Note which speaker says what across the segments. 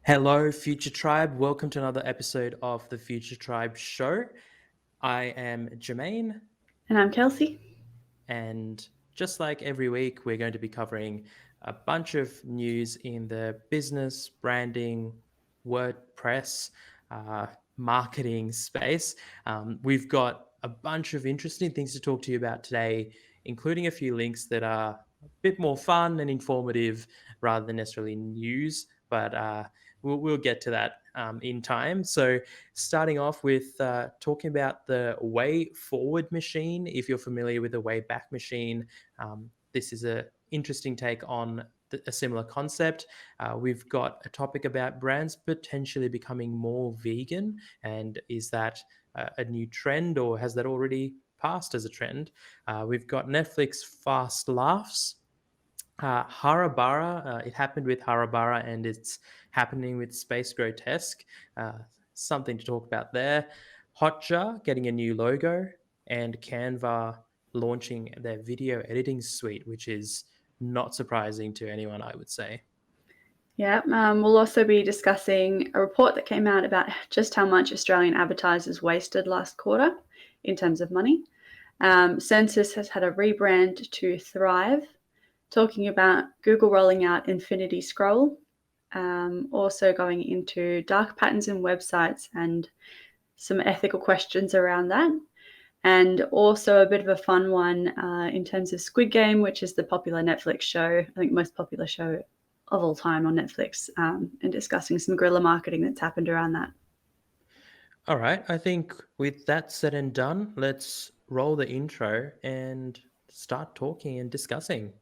Speaker 1: Hello, Future Tribe. Welcome to another episode of the Future Tribe Show. I am Jermaine,
Speaker 2: And I'm Kelsey.
Speaker 1: and just like every week, we're going to be covering a bunch of news in the business, branding, WordPress, uh, marketing space. We've got a bunch of interesting things to talk to you about today, including a few links that are a bit more fun and informative rather than necessarily news, but we'll get to that in time. So, starting off with talking about the Way Forward machine. If you're familiar with the Way Back machine, this is an interesting take on a similar concept. We've got a topic about brands potentially becoming more vegan, and is that a new trend, or has that already passed as a trend? We've got Netflix Fast Laughs. Harabara, it happened with Harabara, and it's happening with Space Grotesque. Something to talk about there. Hotjar getting a new logo, and Canva launching their video editing suite, which is not surprising to anyone, I would say.
Speaker 2: Yeah, we'll also be discussing a report that came out about just how much Australian advertisers wasted last quarter in terms of money. Census has had a rebrand to Thrive, talking about Google rolling out Infinity Scroll, also going into dark patterns in websites and some ethical questions around that. And also a bit of a fun one in terms of Squid Game, which is the popular Netflix show, I think most popular show of all time on Netflix, and discussing some guerrilla marketing that's happened around that.
Speaker 1: All right, I think with that said and done, let's roll the intro and start talking and discussing.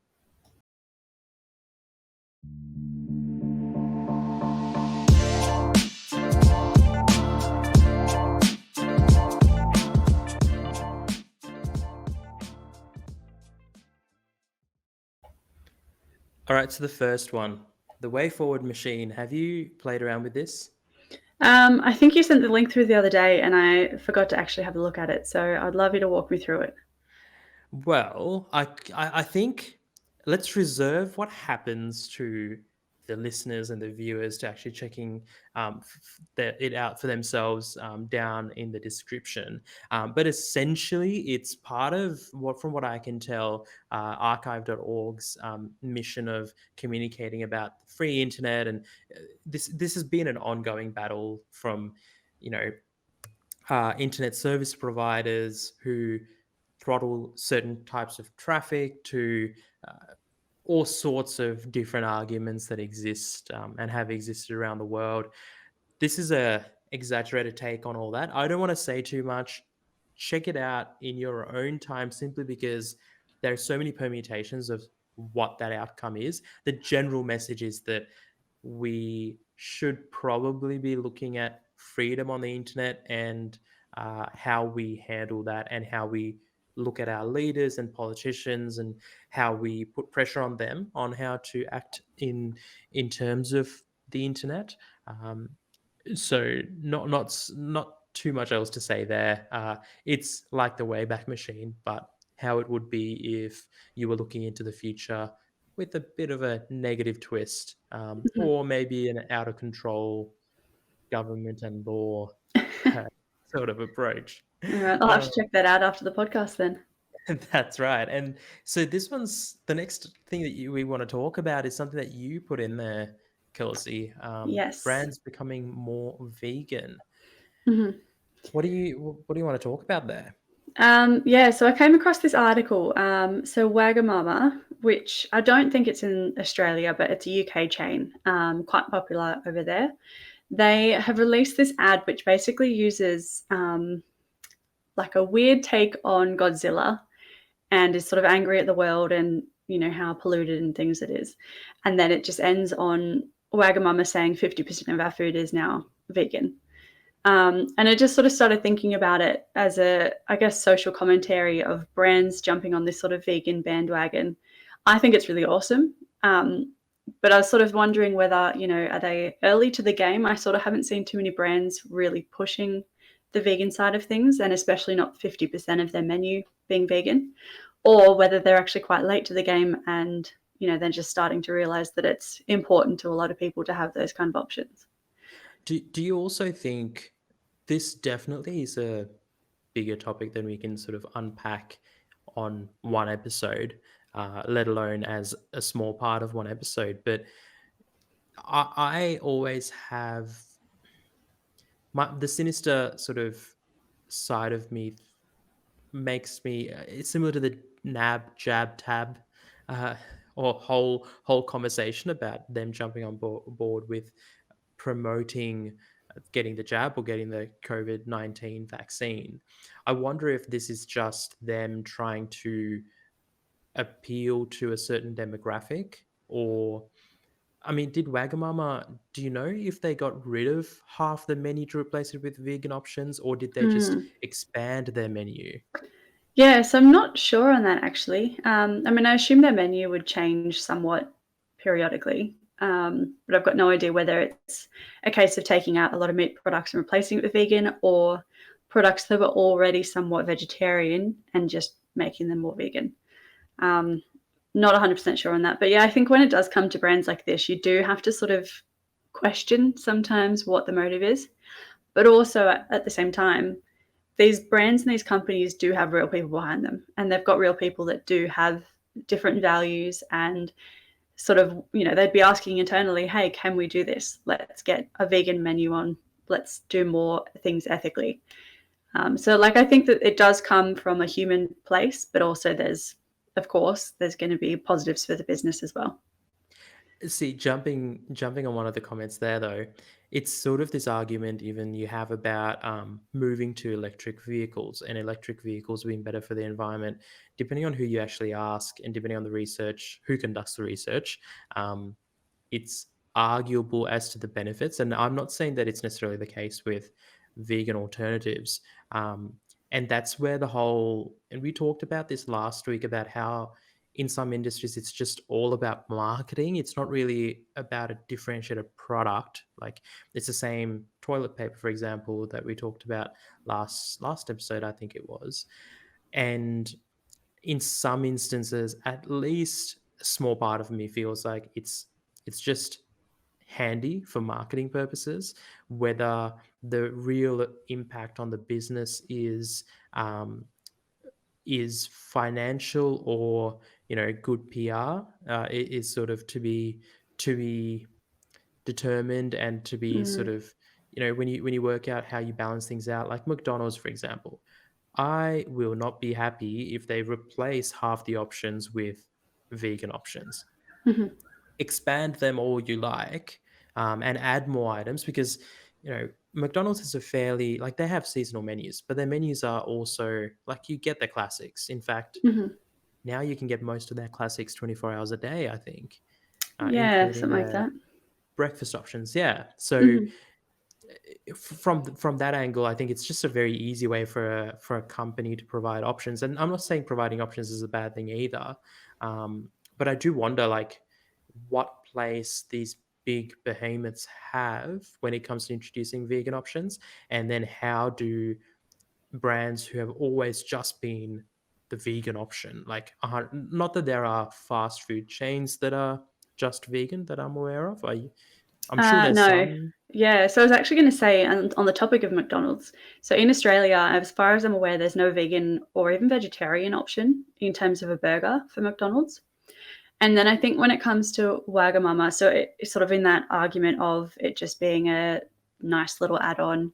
Speaker 1: All right, so the first one, the Way Forward machine. Have you played around with this?
Speaker 2: I think you sent the link through the other day and I forgot to actually have a look at it. So I'd love you to walk me through it.
Speaker 1: Well, I think let's reserve what happens to the listeners and the viewers to actually checking it out for themselves down in the description. But essentially, it's part of from what I can tell, archive.org's mission of communicating about the free internet, and this has been an ongoing battle from, you know, internet service providers who throttle certain types of traffic to all sorts of different arguments that exist and have existed around the world. This is a exaggerated take on all that. I don't want to say too much. Check it out in your own time, simply because there are so many permutations of what that outcome is. The general message is that we should probably be looking at freedom on the internet, and how we handle that, and how we look at our leaders and politicians, and how we put pressure on them on how to act in terms of the internet. So not too much else to say there. It's like the Wayback Machine, but how it would be if you were looking into the future with a bit of a negative twist, or maybe an out of control government and law sort of approach.
Speaker 2: All right, I'll have
Speaker 1: Uh,
Speaker 2: to check that out after the podcast then.
Speaker 1: that's right. And so this one's the next thing that we want to talk about is something that you put in there, Kelsey.
Speaker 2: Yes.
Speaker 1: Brands becoming more vegan.
Speaker 2: Mhm.
Speaker 1: What do you want to talk about there?
Speaker 2: Yeah, so I came across this article. So Wagamama, which I don't think it's in Australia, but it's a UK chain, quite popular over there. They have released this ad which basically uses like a weird take on Godzilla and is sort of angry at the world and how polluted and things it is. And then it just ends on Wagamama saying 50% of our food is now vegan. And I just sort of started thinking about it as a, I guess, social commentary of brands jumping on this sort of vegan bandwagon. I think it's really awesome. But I was sort of wondering whether, are they early to the game? I sort of haven't seen too many brands really pushing the vegan side of things, and especially not 50% of their menu being vegan, or whether they're actually quite late to the game and, they're just starting to realize that it's important to a lot of people to have those kind of options.
Speaker 1: do you also think this definitely is a bigger topic than we can sort of unpack on one episode, let alone as a small part of one episode? But I always have the sinister sort of side of me makes me it's similar to the nab jab tab uh, or whole conversation about them jumping on board with promoting getting the jab or getting the COVID-19 vaccine. I wonder if this is just them trying to appeal to a certain demographic, or I mean, did Wagamama, do you know if they got rid of half the menu to replace it with vegan options, or did they just
Speaker 2: Mm.
Speaker 1: expand their menu?
Speaker 2: Yeah, so I'm not sure on that actually. I mean, I assume their menu would change somewhat periodically, but I've got no idea whether it's a case of taking out a lot of meat products and replacing it with vegan, or products that were already somewhat vegetarian and just making them more vegan. Um, Not 100% sure on that. But yeah, I think when it does come to brands like this, you do have to sort of question sometimes what the motive is. But also at the same time, these brands and these companies do have real people behind them, and they've got real people that do have different values, and sort of, they'd be asking internally, hey, can we do this? Let's get a vegan menu on. Let's do more things ethically. So like, I think that it does come from a human place, but also of course, there's going to be positives for the business as well.
Speaker 1: See, jumping on one of the comments there though, it's sort of this argument even you have about moving to electric vehicles and electric vehicles being better for the environment, depending on who you actually ask and depending on the research, who conducts the research. Um, it's arguable as to the benefits, and I'm not saying that it's necessarily the case with vegan alternatives. And that's where and we talked about this last week about how in some industries it's just all about marketing. It's not really about a differentiated product. Like it's the same toilet paper, for example, that we talked about last episode, I think it was. And in some instances, at least a small part of me feels like it's just handy for marketing purposes. Whether the real impact on the business is financial or good PR, is sort of to be determined and to be sort
Speaker 2: Mm.
Speaker 1: of when you work out how you balance things out. Like McDonald's, for example, I will not be happy if they replace half the options with vegan options.
Speaker 2: Mhm.
Speaker 1: Expand them all you like, and add more items, because McDonald's is a fairly, like, they have seasonal menus, but their menus are also like you get the classics. In fact,
Speaker 2: Mhm.
Speaker 1: now you can get most of their classics 24 hours a day, I think,
Speaker 2: Yeah,
Speaker 1: including
Speaker 2: something like
Speaker 1: their
Speaker 2: that.
Speaker 1: breakfast options. Yeah. So
Speaker 2: Mhm.
Speaker 1: from that angle, I think it's just a very easy way for a company to provide options. And I'm not saying providing options is a bad thing either, but I do wonder, like, what place these big behemoths have when it comes to introducing vegan options, and then how do brands who have always just been the vegan option, like, not that there are fast food chains that are just vegan that I'm aware of. I'm sure there's
Speaker 2: No.
Speaker 1: some.
Speaker 2: Yeah, so I was actually going to say, and on the topic of McDonald's, so in Australia, as far as I'm aware, there's no vegan or even vegetarian option in terms of a burger for McDonald's. And then I think when it comes to Wagamama, so it's sort of in that argument of it just being a nice little add-on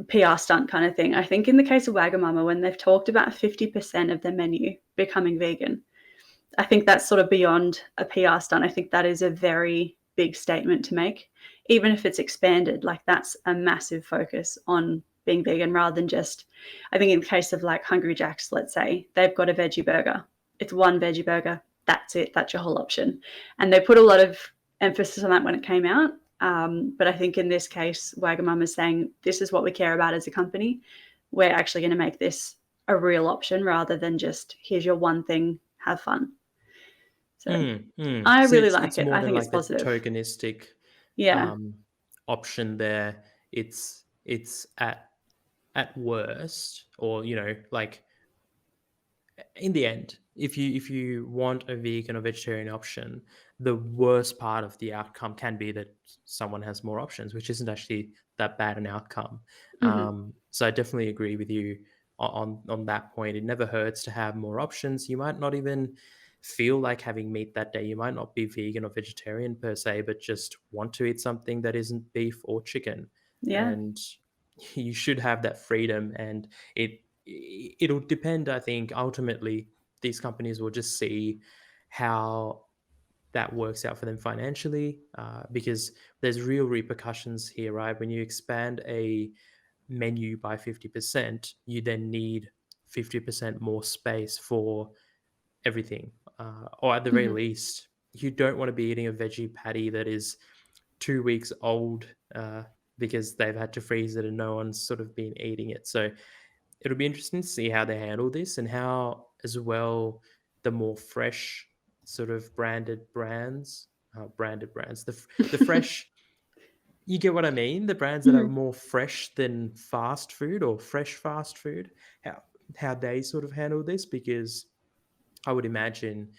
Speaker 2: PR stunt kind of thing. I think in the case of Wagamama, when they've talked about 50% of their menu becoming vegan, I think that's sort of beyond a PR stunt. I think that is a very big statement to make. Even if it's expanded, like, that's a massive focus on being vegan rather than just, I think in the case of like Hungry Jack's, let's say, they've got a veggie burger. It's one veggie burger. That's it. That's your whole option. And they put a lot of emphasis on that when it came out. But I think in this case, Wagamama is saying, this is what we care about as a company. We're actually going to make this a real option rather than just, here's your one thing, have fun. So I
Speaker 1: So
Speaker 2: really
Speaker 1: it's
Speaker 2: like
Speaker 1: it's
Speaker 2: it.
Speaker 1: more
Speaker 2: I
Speaker 1: than
Speaker 2: think it's
Speaker 1: like the
Speaker 2: positive.
Speaker 1: tokenistic
Speaker 2: Yeah.
Speaker 1: um, option there. It's at worst, or like, in the end, if you want a vegan or vegetarian option, the worst part of the outcome can be that someone has more options, which isn't actually that bad an outcome.
Speaker 2: Mhm.
Speaker 1: So I definitely agree with you on that point. It never hurts to have more options. You might not even feel like having meat that day. You might not be vegan or vegetarian per se, but just want to eat something that isn't beef or chicken.
Speaker 2: Yeah.
Speaker 1: And you should have that freedom. And it'll depend, I think, ultimately these companies will just see how that works out for them financially, because there's real repercussions here, right? When you expand a menu by 50%, you then need 50% more space for everything. Or at the very
Speaker 2: Mhm.
Speaker 1: least, you don't want to be eating a veggie patty that is 2 weeks old, because they've had to freeze it and no one's sort of been eating it. So it'll be interesting to see how they handle this and how, as well, the more fresh sort of branded brands, the fresh, you get what I mean? The brands that are
Speaker 2: Mhm.
Speaker 1: more fresh than fast food or fresh fast food, how they sort of handle this, because I would imagine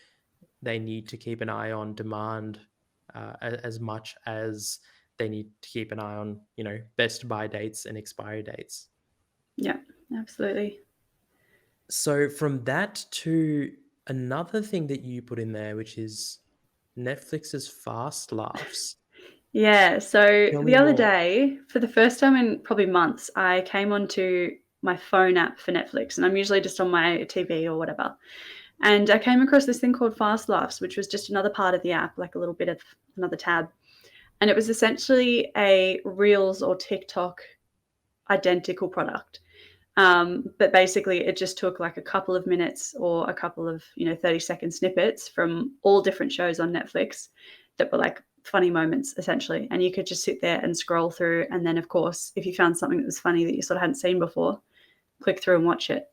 Speaker 1: they need to keep an eye on demand, as much as they need to keep an eye on, best buy dates and expiry dates.
Speaker 2: Yeah, absolutely.
Speaker 1: So from that to another thing that you put in there, which is Netflix's Fast Laughs.
Speaker 2: Yeah, so
Speaker 1: Tell
Speaker 2: the
Speaker 1: me
Speaker 2: other
Speaker 1: more.
Speaker 2: day, for the first time in probably months, I came onto my phone app for Netflix, and I'm usually just on my TV or whatever. And I came across this thing called Fast Laughs, which was just another part of the app, like a little bit of another tab. And it was essentially a Reels or TikTok identical product. But basically, it just took like a couple of minutes or a couple of 30-second snippets from all different shows on Netflix that were like funny moments essentially, and you could just sit there and scroll through. And then, of course, if you found something that was funny that you sort of hadn't seen before, click through and watch it.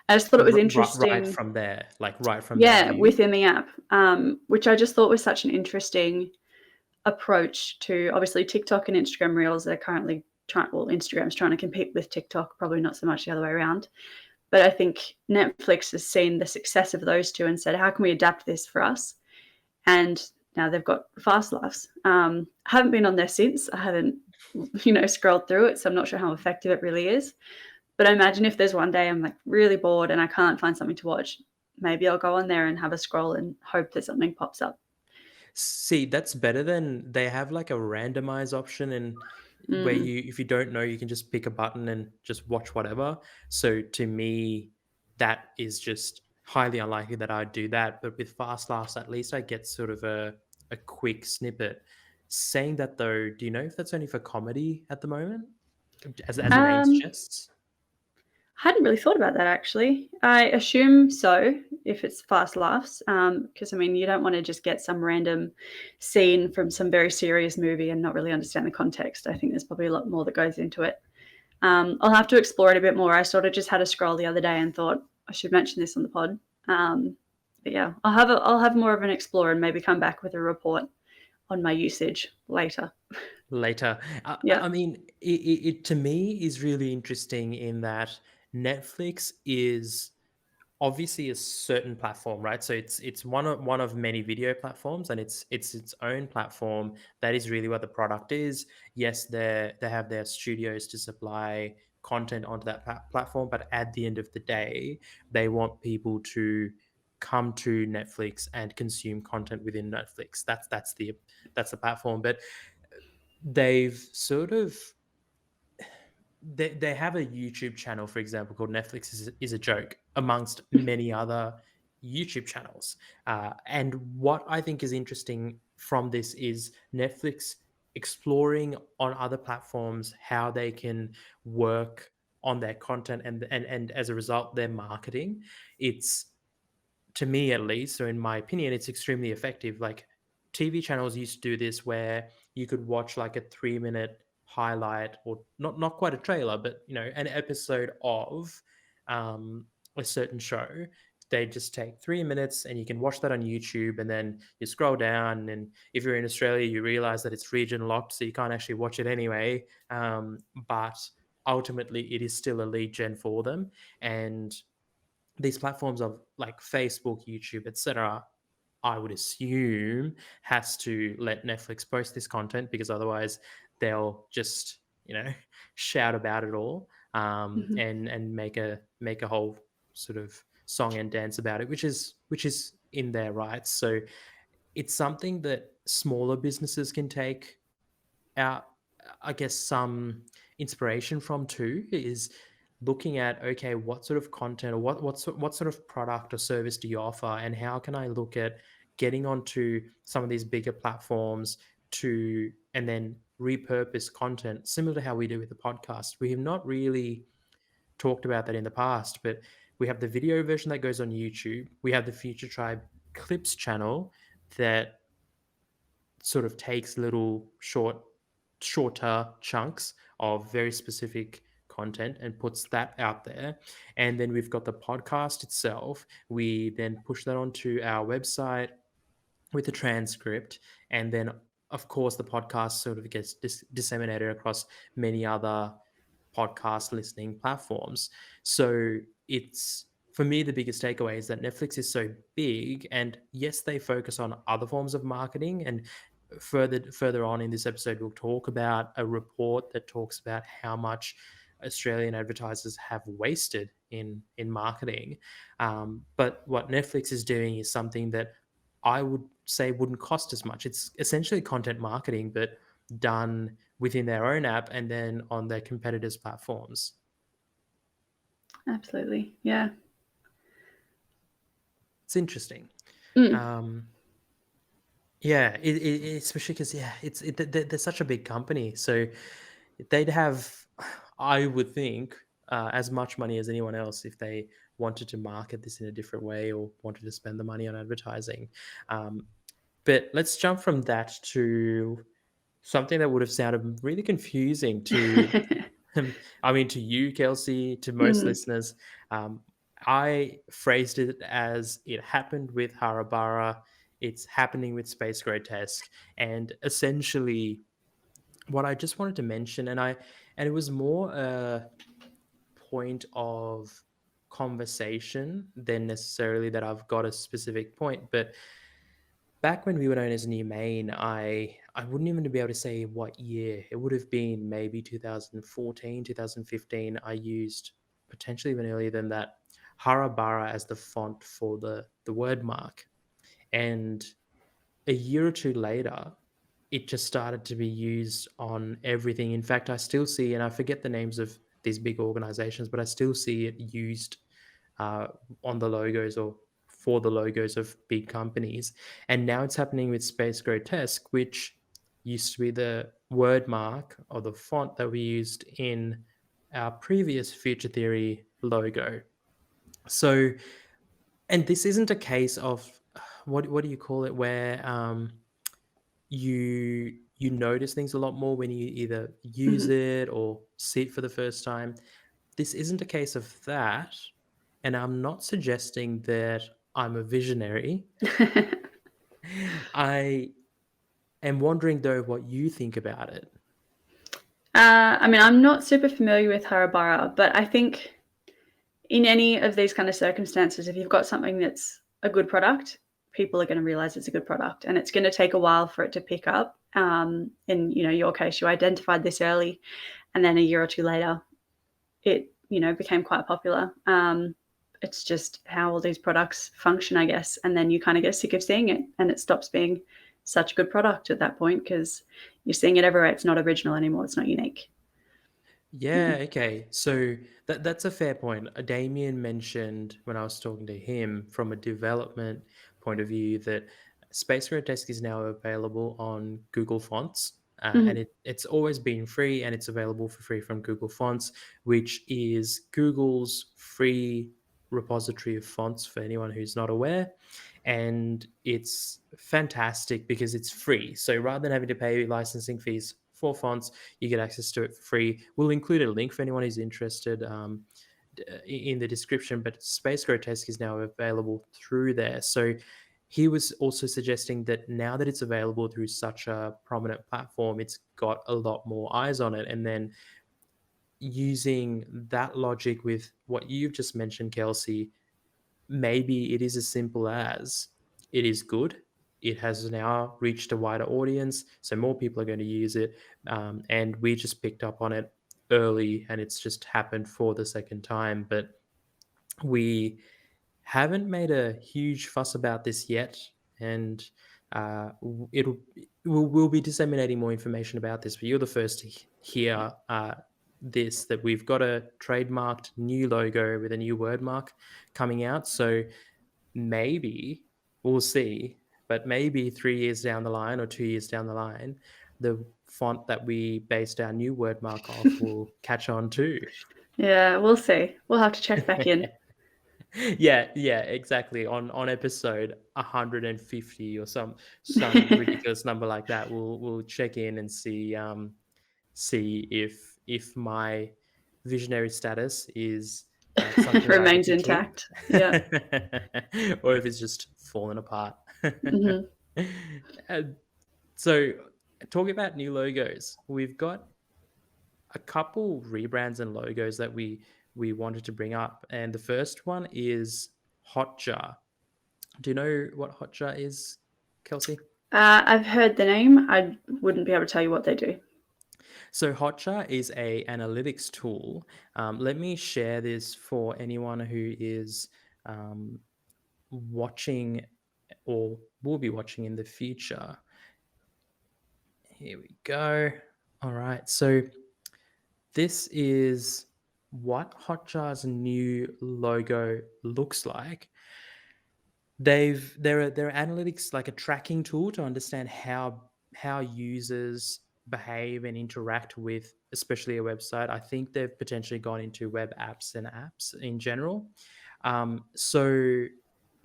Speaker 2: I just thought it was
Speaker 1: Right
Speaker 2: interesting.
Speaker 1: from there, like right from that
Speaker 2: Yeah,
Speaker 1: view.
Speaker 2: within the app, which I just thought was such an interesting approach to obviously TikTok and Instagram Reels. They're currently trying, well, Instagram's trying to compete with TikTok, probably not so much the other way around. But I think Netflix has seen the success of those two and said, how can we adapt this for us? And now they've got Fast Laughs. I haven't been on there since. I haven't, scrolled through it, so I'm not sure how effective it really is. But I imagine if there's one day I'm like really bored and I can't find something to watch, maybe I'll go on there and have a scroll and hope that something pops up.
Speaker 1: See, that's better than they have like a randomize option, and where
Speaker 2: Mm,
Speaker 1: if you don't know, you can just pick a button and just watch whatever. So to me, that is just highly unlikely that I'd do that. But with Fast Laughs, at least I get sort of a quick snippet. Saying that though, do you know if that's only for comedy at the moment? As the name
Speaker 2: Um,
Speaker 1: suggests?
Speaker 2: I hadn't really thought about that actually. I assume so if it's Fast Laughs, because I mean you don't want to just get some random scene from some very serious movie and not really understand the context. I think there's probably a lot more that goes into it. I'll have to explore it a bit more. I sort of just had a scroll the other day and thought I should mention this on the pod. But yeah, I'll have more of an explore and maybe come back with a report on my usage later.
Speaker 1: Later.
Speaker 2: Yeah.
Speaker 1: I mean, it to me is really interesting in that Netflix is obviously a certain platform, right? So it's one of many video platforms, and it's its own platform. That is really what the product is. Yes, they have their studios to supply content onto that platform, but at the end of the day, they want people to come to Netflix and consume content within Netflix. That's the platform. But they've sort of they have a YouTube channel, for example, called Netflix is a joke, amongst many other YouTube channels. And what I think is interesting from this is Netflix exploring on other platforms how they can work on their content, and as a result, their marketing. It's, to me at least, or in my opinion, it's extremely effective. Like TV channels used to do this where you could watch like a 3 minute highlight, or not quite a trailer, but an episode of a certain show. They just take 3 minutes and you can watch that on YouTube, and then you scroll down, and if you're in Australia, you realize that it's region locked, so you can't actually watch it anyway. But ultimately it is still a lead gen for them. And these platforms of like Facebook, YouTube, etc., I would assume, has to let Netflix post this content because otherwise they'll just, shout about it all,
Speaker 2: Mhm.
Speaker 1: and make a whole sort of song and dance about it, which is in their rights. So it's something that smaller businesses can take out, I guess, some inspiration from too, is looking at, okay, what sort of content, or what sort of product or service do you offer, and how can I look at getting onto some of these bigger platforms to, and then repurpose content similar to how we do with the podcast. We have not really talked about that in the past, but we have the video version that goes on YouTube. We have the Future Tribe Clips channel that sort of takes little shorter chunks of very specific content and puts that out there. And then we've got the podcast itself. We then push that onto our website with the transcript, and then of course the podcast sort of gets disseminated across many other podcast listening platforms. So it's, for me, the biggest takeaway is that Netflix is so big, and yes, they focus on other forms of marketing. And further on in this episode, we'll talk about a report that talks about how much Australian advertisers have wasted in marketing. But what Netflix is doing is something that I would say wouldn't cost as much. It's essentially content marketing, but done within their own app and then on their competitors' platforms.
Speaker 2: Absolutely. Yeah.
Speaker 1: It's interesting.
Speaker 2: Mm.
Speaker 1: Um, yeah, especially because, yeah, they're such a big company, so they'd have, I would think, as much money as anyone else if they wanted to market this in a different way or wanted to spend the money on advertising. Um, but let's jump from that to something that would have sounded really confusing to, I mean, to you, Kelsey, to most
Speaker 2: Mm.
Speaker 1: listeners. Um, I phrased it as it happened with Harabara, it's happening with Space Grotesque, and essentially what I just wanted to mention, and it was more a point of conversation than necessarily that I've got a specific point, but back when we were known as New Main, I wouldn't even be able to say what year. It would have been maybe 2014, 2015. I used, potentially even earlier than that, Harabara as the font for the word mark. And a year or two later, it just started to be used on everything. In fact, I still see, and I forget the names of these big organizations, but I still see it used uh, on the logos or for the logos of big companies. And now it's happening with Space Grotesque, which used to be the word mark or the font that we used in our previous Future Theory logo. So, and this isn't a case of what do you call it, where you notice things a lot more when you either use
Speaker 2: Mhm.
Speaker 1: it or see it for the first time. This isn't a case of that, and I'm not suggesting that I'm a visionary. I am wondering though what you think about it.
Speaker 2: I mean, I'm not super familiar with Harabara, but I think in any of these kind of circumstances, if you've got something that's a good product, people are going to realize it's a good product, and it's going to take a while for it to pick up. In your case, you identified this early, and then a year or two later, it became quite popular. It's just how all these products function, I guess, and then you kind of get sick of seeing it, and it stops being such a good product at that point because you're seeing it everywhere. It's not original anymore. It's not unique.
Speaker 1: Yeah,
Speaker 2: Mm.
Speaker 1: okay. So that's a fair point. Damien mentioned when I was talking to him from a development point of view that Space Grotesque is now available on Google Fonts. And
Speaker 2: Mhm.
Speaker 1: it's always been free, and it's available for free from Google Fonts, which is Google's free repository of fonts for anyone who's not aware. And it's fantastic because it's free. So rather than having to pay licensing fees for fonts, you get access to it for free. We'll include a link for anyone who's interested in the description, but Space Grotesque is now available through there. So he was also suggesting that now that it's available through such a prominent platform, it's got a lot more eyes on it. And then using that logic with what you've just mentioned, Kelsey, maybe it is as simple as it is good. It has now reached a wider audience, so more people are going to use it. And we just picked up on it early, and it's just happened for the second time. But we haven't made a huge fuss about this yet, and we'll be disseminating more information about this. But you're the first to hear this, that we've got a trademarked new logo with a new word mark coming out. So maybe we'll see, but maybe 3 years down the line or 2 years down the line, the font that we based our new word mark off will catch on too.
Speaker 2: Yeah, we'll see. We'll have to check back in.
Speaker 1: Yeah, exactly. On episode 150 or some ridiculous number like that, we'll check in and see if my visionary status is something that I get
Speaker 2: Remains
Speaker 1: to keep,
Speaker 2: intact. Yeah.
Speaker 1: or if it's just fallen apart.
Speaker 2: Hmm.
Speaker 1: And so, talking about new logos, we've got a couple rebrands and logos that we wanted to bring up, and the first one is Hotjar. Do you know what Hotjar is, Kelsey?
Speaker 2: I've heard the name. I wouldn't be able to tell you what they do.
Speaker 1: So Hotjar is a analytics tool. Let me share this for anyone who is um, watching or will be watching in the future. Here we go. All right. So this is what Hotjar's new logo looks like. They're analytics, like a tracking tool to understand how users behave and interact with, especially a website. I think they've potentially gone into web apps and apps in general. So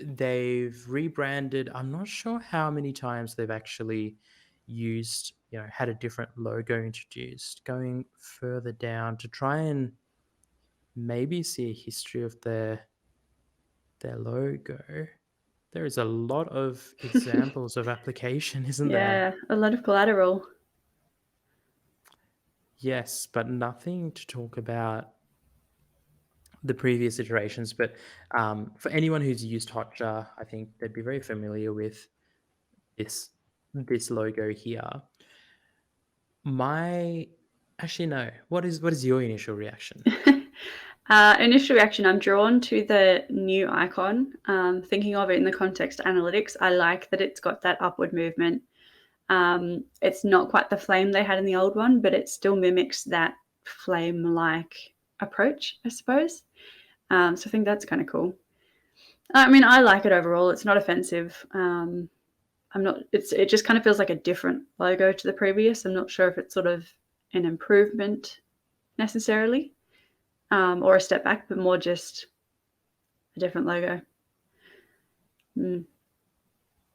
Speaker 1: they've rebranded. I'm not sure how many times they've actually used, had a different logo introduced. Going further down to try and maybe see a history of their logo. There is a lot of examples of application, isn't there?
Speaker 2: Yeah, a lot of collateral.
Speaker 1: Yes, but nothing to talk about the previous iterations. But for anyone who's used Hotjar, I think they'd be very familiar with this this logo here. My Actually, no. What is your initial reaction?
Speaker 2: Initial reaction, I'm drawn to the new icon. Thinking of it in the context of analytics, I like that it's got that upward movement. It's not quite the flame they had in the old one, but it still mimics that flame-like approach, I suppose. So I think that's kind of cool. I mean, I like it overall. It's not offensive. I'm not. It just kind of feels like a different logo to the previous. I'm not sure if it's sort of an improvement necessarily, or a step back, but more just a different logo. Mm.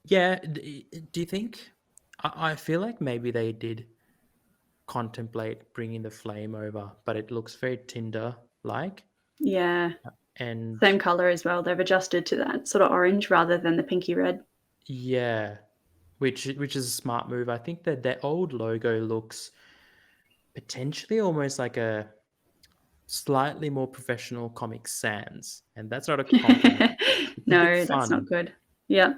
Speaker 1: Yeah, do you think? I feel like maybe they did contemplate bringing the flame over, but it looks very Tinder-like.
Speaker 2: Yeah,
Speaker 1: And
Speaker 2: same color as well. They've adjusted to that sort of orange rather than the pinky red.
Speaker 1: yeah, which is a smart move. I think that their old logo looks potentially almost like a slightly more professional Comic Sans, and that's not a compliment. It's a bit
Speaker 2: No, that's not
Speaker 1: fun,
Speaker 2: good. Yeah.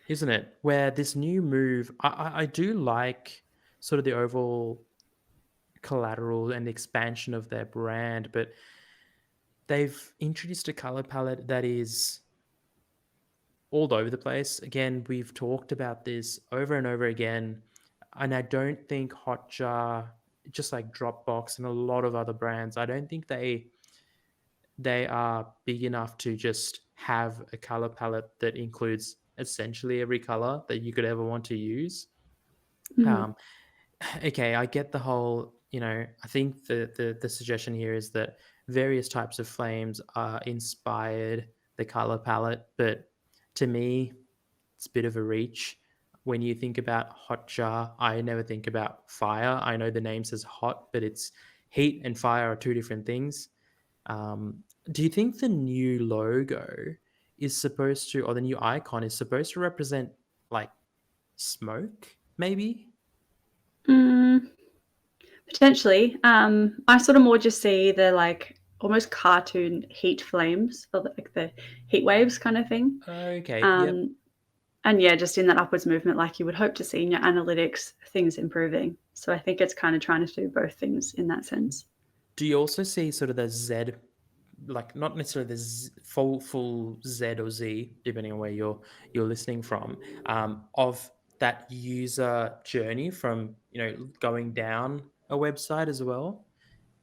Speaker 1: isn't it? Where this new move, I do like sort of the overall collateral and expansion of their brand, but they've introduced a color palette that is all over the place. Again, we've talked about this over and over again, and I don't think Hotjar, just like Dropbox and a lot of other brands, I don't think they are big enough to just have a color palette that includes essentially every color that you could ever want to use.
Speaker 2: Mhm.
Speaker 1: Um, okay, I get the whole, I think the suggestion here is that various types of flames are inspired the color palette, but to me, it's a bit of a reach. When you think about Hotjar, I never think about fire. I know the name says hot, but it's heat and fire are two different things. Do you think the new logo is supposed to, or the new icon is supposed to represent like smoke, maybe?
Speaker 2: Mm, potentially. I sort of more just see the like almost cartoon heat flames or like the heat waves kind of thing.
Speaker 1: Okay, yep.
Speaker 2: Um, And yeah, just in that upwards movement, like you would hope to see in your analytics, things improving. So I think it's kind of trying to do both things in that sense.
Speaker 1: Do you also see sort of the Z, like not necessarily the full Z or Z, depending on where you're listening from, of that user journey from going down a website as well?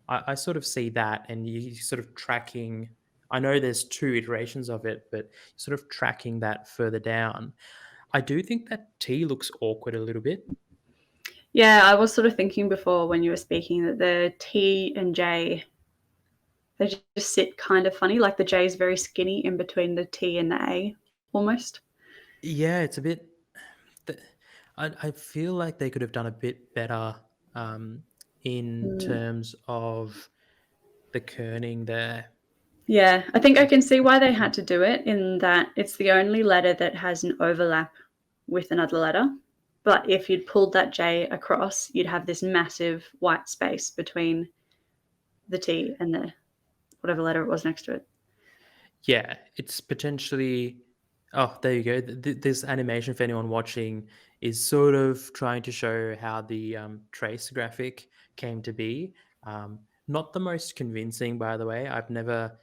Speaker 1: I sort of see that, and you sort of tracking. I know there's two iterations of it, but sort of tracking that further down. I do think that T looks awkward a little bit.
Speaker 2: Yeah, I was sort of thinking before when you were speaking that the T and J, they just sit kind of funny. Like the J is very skinny in between the T and the A almost.
Speaker 1: Yeah, it's a bit. th- I feel like they could have done a bit better um, in
Speaker 2: Mm.
Speaker 1: terms of the kerning there.
Speaker 2: Yeah, I think I can see why they had to do it in that it's the only letter that has an overlap with another letter. But if you'd pulled that J across, you'd have this massive white space between the T and the whatever letter it was next to it.
Speaker 1: Yeah, it's potentially. Oh, there you go. This animation, for anyone watching, is sort of trying to show how the trace graphic came to be. Not the most convincing, by the way. I've never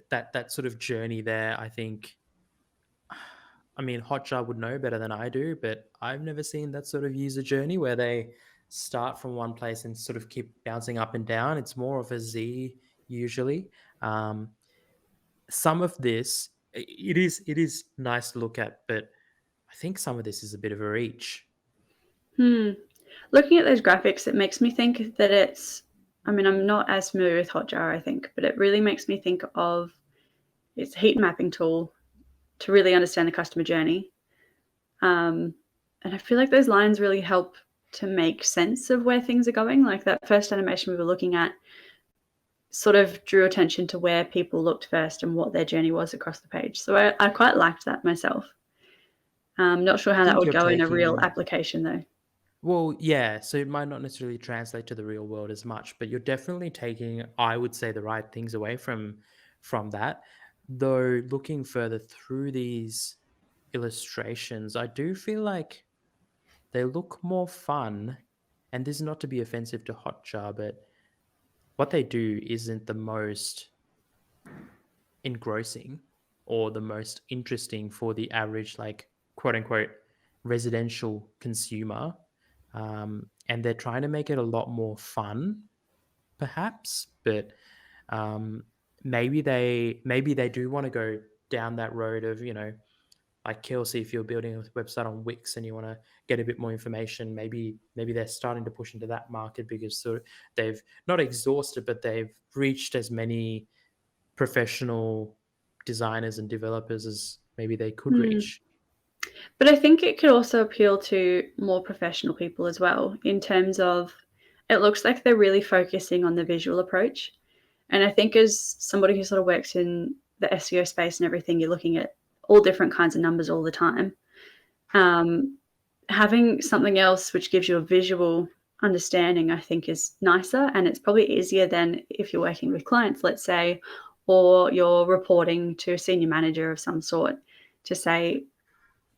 Speaker 1: that sort of journey there. I think. I mean, Hotjar would know better than I do, but I've never seen that sort of user journey where they start from one place and sort of keep bouncing up and down. It's more of a Z usually. Um, some of this it is nice to look at, but I think some of this is a bit of a reach.
Speaker 2: Hmm. Looking at those graphics, it makes me think that it's. I mean, I'm not as familiar with Hotjar, I think, but it really makes me think of its heat mapping tool to really understand the customer journey. Um, and I feel like those lines really help to make sense of where things are going. Like that first animation we were looking at sort of drew attention to where people looked first and what their journey was across the page. So I quite liked that myself. Not sure
Speaker 1: I
Speaker 2: how that
Speaker 1: think
Speaker 2: would
Speaker 1: you're
Speaker 2: go in a real
Speaker 1: taking
Speaker 2: application though.
Speaker 1: well, yeah, so it might not necessarily translate to the real world as much, but you're definitely taking, I would say, the right things away from that. Though looking further through these illustrations, I do feel like they look more fun. And this is not to be offensive to Hotjar, but what they do isn't the most engrossing or the most interesting for the average, like, quote unquote, residential consumer. And they're trying to make it a lot more fun, perhaps, but um, maybe they do want to go down that road of, like Kelsey, if you're building a website on Wix and you want to get a bit more information, maybe they're starting to push into that market because they've not exhausted, but they've reached as many professional designers and developers as maybe they could
Speaker 2: Hmm.
Speaker 1: reach.
Speaker 2: But I think it could also appeal to more professional people as well, in terms of it looks like they're really focusing on the visual approach. And I think as somebody who sort of works in the SEO space and everything, you're looking at all different kinds of numbers all the time. Um, Having something else which gives you a visual understanding, I think, is nicer. And it's probably easier than if you're working with clients, let's say, or you're reporting to a senior manager of some sort to say,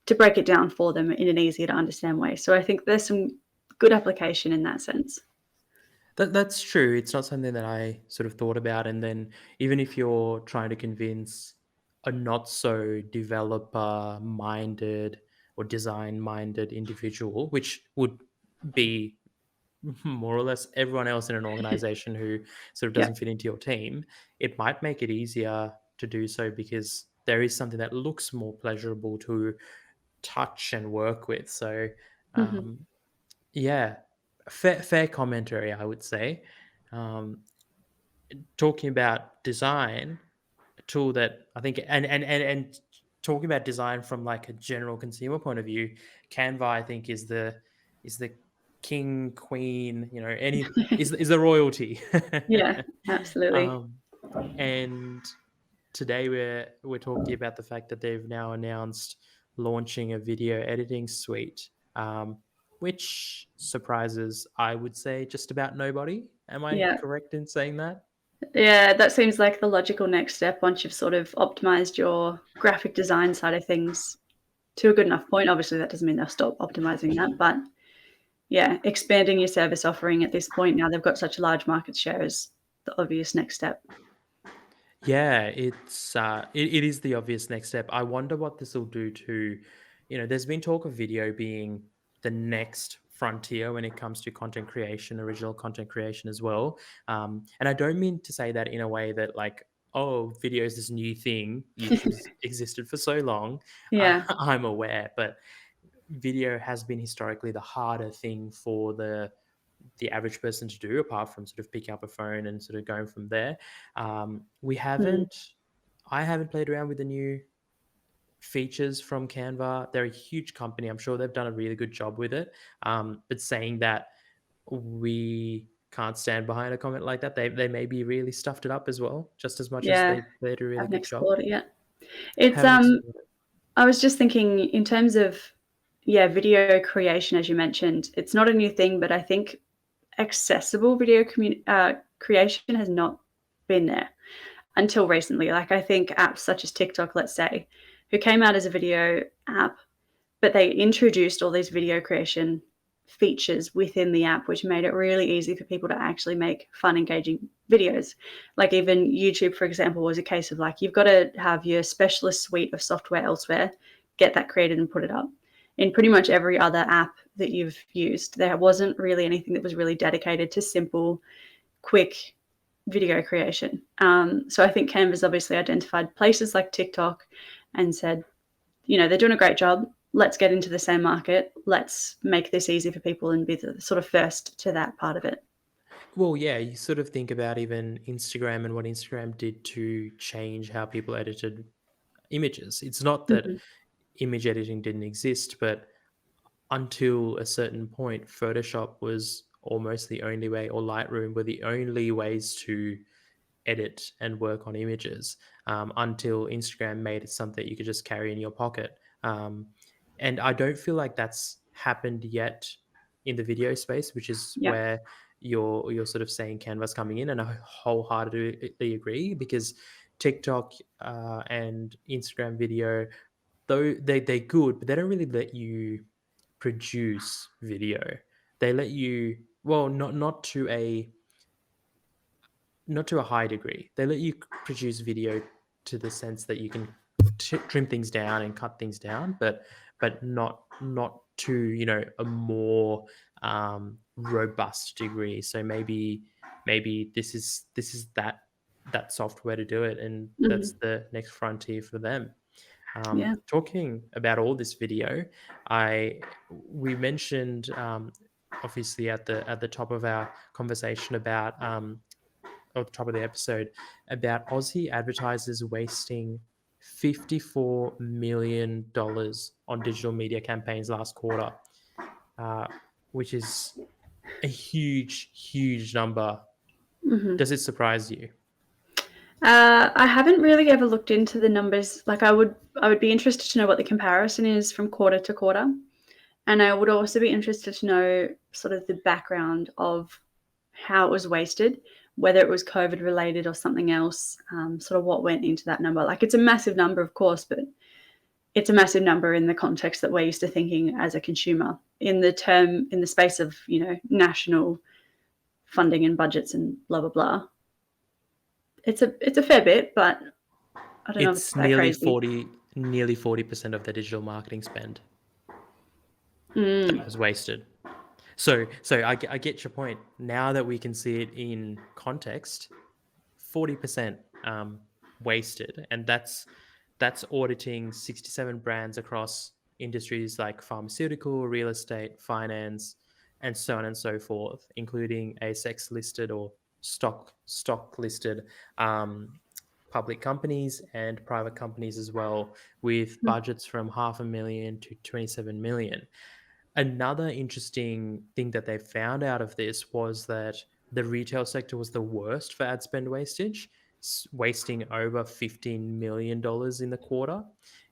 Speaker 2: to break it down for them in an easier to understand way. So I think there's some good application in that sense.
Speaker 1: That's true. It's not something that I sort of thought about. And then even if you're trying to convince a not so developer minded or design minded individual, which would be more or less everyone else in an organization who sort of
Speaker 2: Yeah.
Speaker 1: doesn't fit into your team, it might make it easier to do so because there is something that looks more pleasurable to touch and work with. So,
Speaker 2: Hmm.
Speaker 1: um, yeah, fair commentary, I would say. Um, Talking about design, a tool that I think, and talking about design from like a general consumer point of view, Canva, I think, is the king, queen, any is the royalty.
Speaker 2: Yeah, absolutely.
Speaker 1: um, and today we're talking about the fact that they've now announced launching a video editing suite, which surprises, I would say, just about nobody. Am I
Speaker 2: Yeah.
Speaker 1: correct in saying that?
Speaker 2: Yeah, that seems like the logical next step once you've sort of optimized your graphic design side of things. to a good enough point. Obviously, that doesn't mean they'll stop optimizing that, but yeah, expanding your service offering at this point now they've got such a large market share is the obvious next step.
Speaker 1: Yeah, it is the obvious next step. I wonder what this will do to, there's been talk of video being the next frontier when it comes to content creation, original content creation as well. And I don't mean to say that in a way that like, oh, video is this new thing. YouTube's existed for so long.
Speaker 2: Yeah.
Speaker 1: I'm aware, but video has been historically the harder thing for the average person to do, apart from sort of picking up a phone and sort of going from there. We
Speaker 2: Mm.
Speaker 1: haven't, I haven't played around with the new features from Canva. They're a huge company. I'm sure they've done a really good job with it. But saying that we can't stand behind a comment like that, they maybe really stuffed it up as well, just as much as
Speaker 2: Yeah.
Speaker 1: they did a really
Speaker 2: Haven't
Speaker 1: good job.
Speaker 2: explored it yet. It's
Speaker 1: Haven't explored it.
Speaker 2: I was just thinking in terms of video creation, as you mentioned, it's not a new thing, but I think accessible video creation has not been there until recently. Like I think apps such as TikTok, let's say, who came out as a video app, but they introduced all these video creation features within the app, which made it really easy for people to actually make fun, engaging videos. Like even YouTube, for example, was a case of like, you've got to have your specialist suite of software elsewhere, get that created and put it up. In pretty much every other app that you've used, there wasn't really anything that was really dedicated to simple, quick video creation. So I think Canva's obviously identified places like TikTok and said, they're doing a great job. Let's get into the same market. Let's make this easy for people and be the sort of first to that part of it.
Speaker 1: Well, yeah, you sort of think about even Instagram and what Instagram did to change how people edited images. It's not that
Speaker 2: Mm-hmm.
Speaker 1: image editing didn't exist, but until a certain point, Photoshop was almost the only way, or Lightroom were the only ways to edit and work on images, until Instagram made it something you could just carry in your pocket. And I don't feel like that's happened yet in the video space, which is
Speaker 2: Yeah.
Speaker 1: where you're sort of saying Canva's coming in, and I wholeheartedly agree, because TikTok and Instagram video, though they're good, but they don't really let you produce video. They let you, well, not to a high degree. They let you produce video to the sense that you can trim things down and cut things down, but not to a more robust degree. So maybe this is that software to do it, and that's
Speaker 2: Mm-hmm.
Speaker 1: the next frontier for them.
Speaker 2: Yeah.
Speaker 1: Talking about all this video, we mentioned obviously at the top of our conversation about at the top of the episode, about Aussie advertisers wasting $54 million on digital media campaigns last quarter, uh, which is a huge, huge number.
Speaker 2: Mm-hmm.
Speaker 1: Does it surprise you?
Speaker 2: I haven't really ever looked into the numbers. Like I would be interested to know what the comparison is from quarter to quarter. And I would also be interested to know sort of the background of how it was wasted, whether it was COVID related or something else, sort of what went into that number. Like it's a massive number, of course, but it's a massive number in the context that we're used to thinking as a consumer in the space of, national funding and budgets and blah, blah, blah. It's a fair bit, but I don't know if it's
Speaker 1: It's
Speaker 2: that crazy.
Speaker 1: nearly 40% of the digital marketing spend that
Speaker 2: Mm,
Speaker 1: was wasted. So I get your point. Now that we can see it in context, 40% wasted, and that's auditing 67 brands across industries like pharmaceutical, real estate, finance, and so on and so forth, including ASX listed or stock listed public companies and private companies as well, with
Speaker 2: mm,
Speaker 1: budgets from 500,000 to 27 million. Another interesting thing that they found out of this was that the retail sector was the worst for ad spend wastage, wasting over $15 million in the quarter.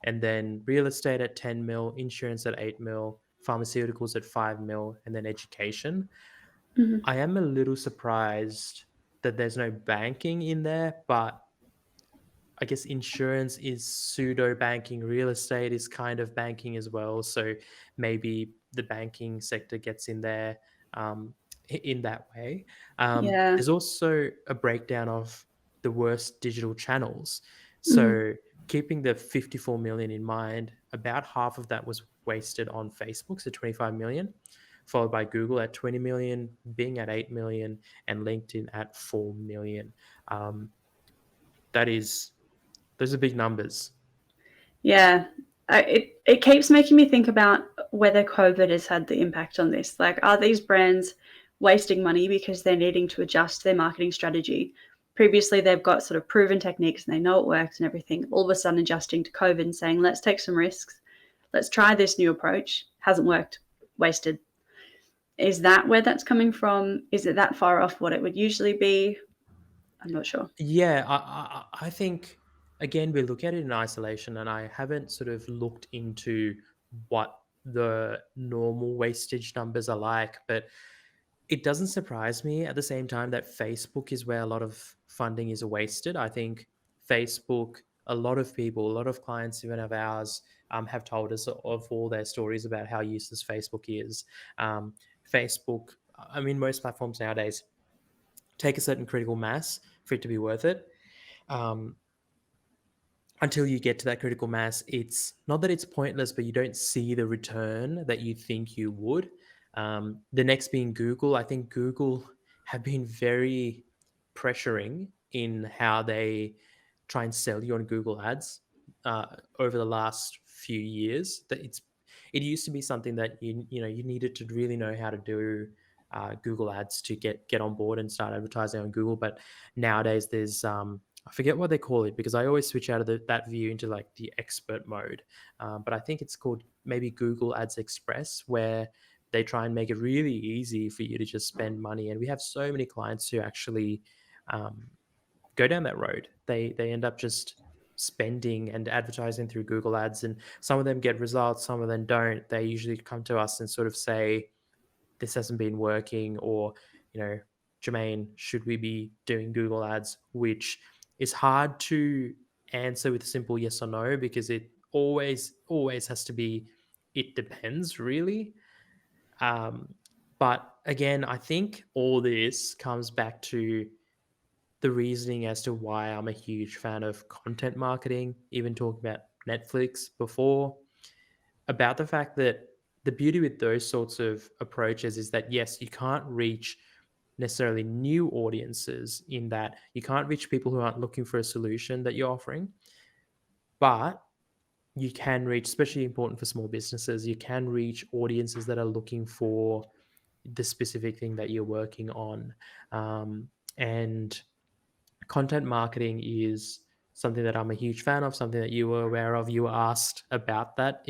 Speaker 1: And then real estate at 10 mil, insurance at 8 mil, pharmaceuticals at 5 mil, and then education.
Speaker 2: mhm.
Speaker 1: I am a little surprised that there's no banking in there, but I guess insurance is pseudo banking, real estate is kind of banking as well. So maybe the banking sector gets in there in that way.
Speaker 2: Yeah.
Speaker 1: There's also a breakdown of the worst digital channels.
Speaker 2: Mm.
Speaker 1: So keeping the 54 million in mind, about half of that was wasted on Facebook, so 25 million, followed by Google at 20 million, Bing at 8 million, and LinkedIn at 4 million. Um, that is those are big numbers.
Speaker 2: Yeah. It keeps making me think about whether COVID has had the impact on this. Like, are these brands wasting money because they're needing to adjust their marketing strategy? Previously, they've got sort of proven techniques and they know it works and everything. All of a sudden, adjusting to COVID and saying, let's take some risks. Let's try this new approach. Hasn't worked. Wasted. Is that where that's coming from? Is it that far off what it would usually be? I'm not sure.
Speaker 1: Yeah, I think again we look at it in isolation, and I haven't sort of looked into what the normal wastage numbers are like, but it doesn't surprise me at the same time that Facebook is where a lot of funding is wasted. I think Facebook, a lot of people, a lot of clients, even of ours, have told us of all their stories about how useless Facebook is. Um, Facebook, I mean, most platforms nowadays take a certain critical mass for it to be worth it. Um, until you get to that critical mass, it's not that it's pointless, but you don't see the return that you think you would. The next being Google. I think Google have been very pressuring in how they try and sell you on Google Ads over the last few years. That it used to be something that you needed to really know how to do Google Ads to get on board and start advertising on Google. But nowadays there's I forget what they call it because I always switch out of that view into like the expert mode. But I think it's called maybe Google Ads Express, where they try and make it really easy for you to just spend money. And we have so many clients who actually um, go down that road. They end up just spending and advertising through Google Ads, and some of them get results, some of them don't. They usually come to us and sort of say, this hasn't been working, or Jermaine, should we be doing Google Ads? Which is hard to answer with a simple yes or no, because it always has to be, it depends really. um, but again, I think all this comes back to the reasoning as to why I'm a huge fan of content marketing, even talking about Netflix before, about the fact that the beauty with those sorts of approaches is that, yes, you can't reach necessarily new audiences, in that you can't reach people who aren't looking for a solution that you're offering, but you can reach, especially important for small businesses, you can reach audiences that are looking for the specific thing that you're working on. And content marketing is something that I'm a huge fan of, something that you were aware of. You were asked about that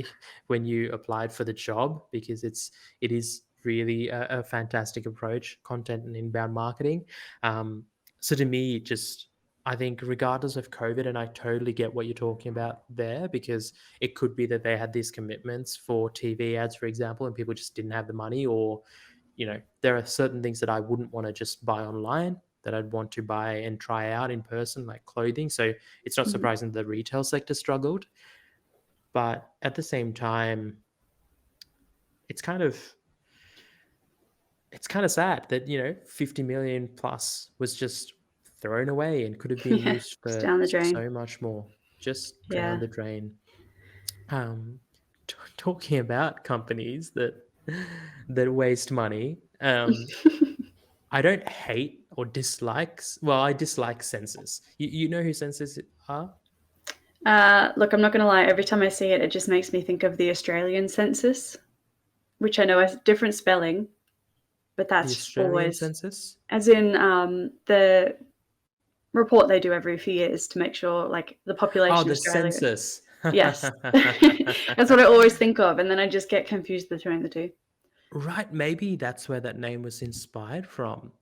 Speaker 1: when you applied for the job, because it is really a fantastic approach, content and inbound marketing. So to me, just I think regardless of COVID, and I totally get what you're talking about there, because it could be that they had these commitments for TV ads, for example, and people just didn't have the money, or there are certain things that I wouldn't want to just buy online that I'd want to buy and try out in person, like clothing. So it's not
Speaker 2: Mhm.
Speaker 1: surprising the retail sector struggled. But at the same time, it's kind of it's kind of sad that 50 million plus was just thrown away and could have been
Speaker 2: Yeah,
Speaker 1: used
Speaker 2: just
Speaker 1: for
Speaker 2: down the drain.
Speaker 1: so much more, just down
Speaker 2: Yeah.
Speaker 1: the drain. Um, talking about companies that waste money. I don't hate or well, I dislike census. You know who census are?
Speaker 2: Look, I'm not going to lie. Every time I see it, it just makes me think of the Australian census, which I know has different spelling, but
Speaker 1: The
Speaker 2: that's
Speaker 1: Australian
Speaker 2: always,
Speaker 1: census?
Speaker 2: as in the report they do every few years to make sure, like, the
Speaker 1: Oh,
Speaker 2: population of
Speaker 1: the
Speaker 2: Australia.
Speaker 1: census.
Speaker 2: Yes. That's what I always think of, and then I just get confused between the two.
Speaker 1: Right, maybe that's where that name was inspired from.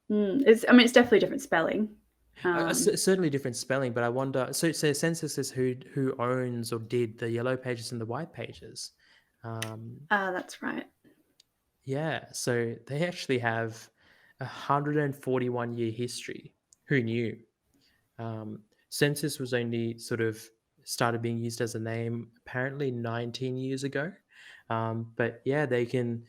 Speaker 2: I mean, it's definitely different spelling.
Speaker 1: Certainly different spelling, but I wonder. So census is who owns or did the yellow pages and the white pages. Um,
Speaker 2: That's right.
Speaker 1: yeah, so they actually have a 141-year history. Who knew? Um, Census was only sort of started being used as a name apparently 19 years ago. But yeah, they can,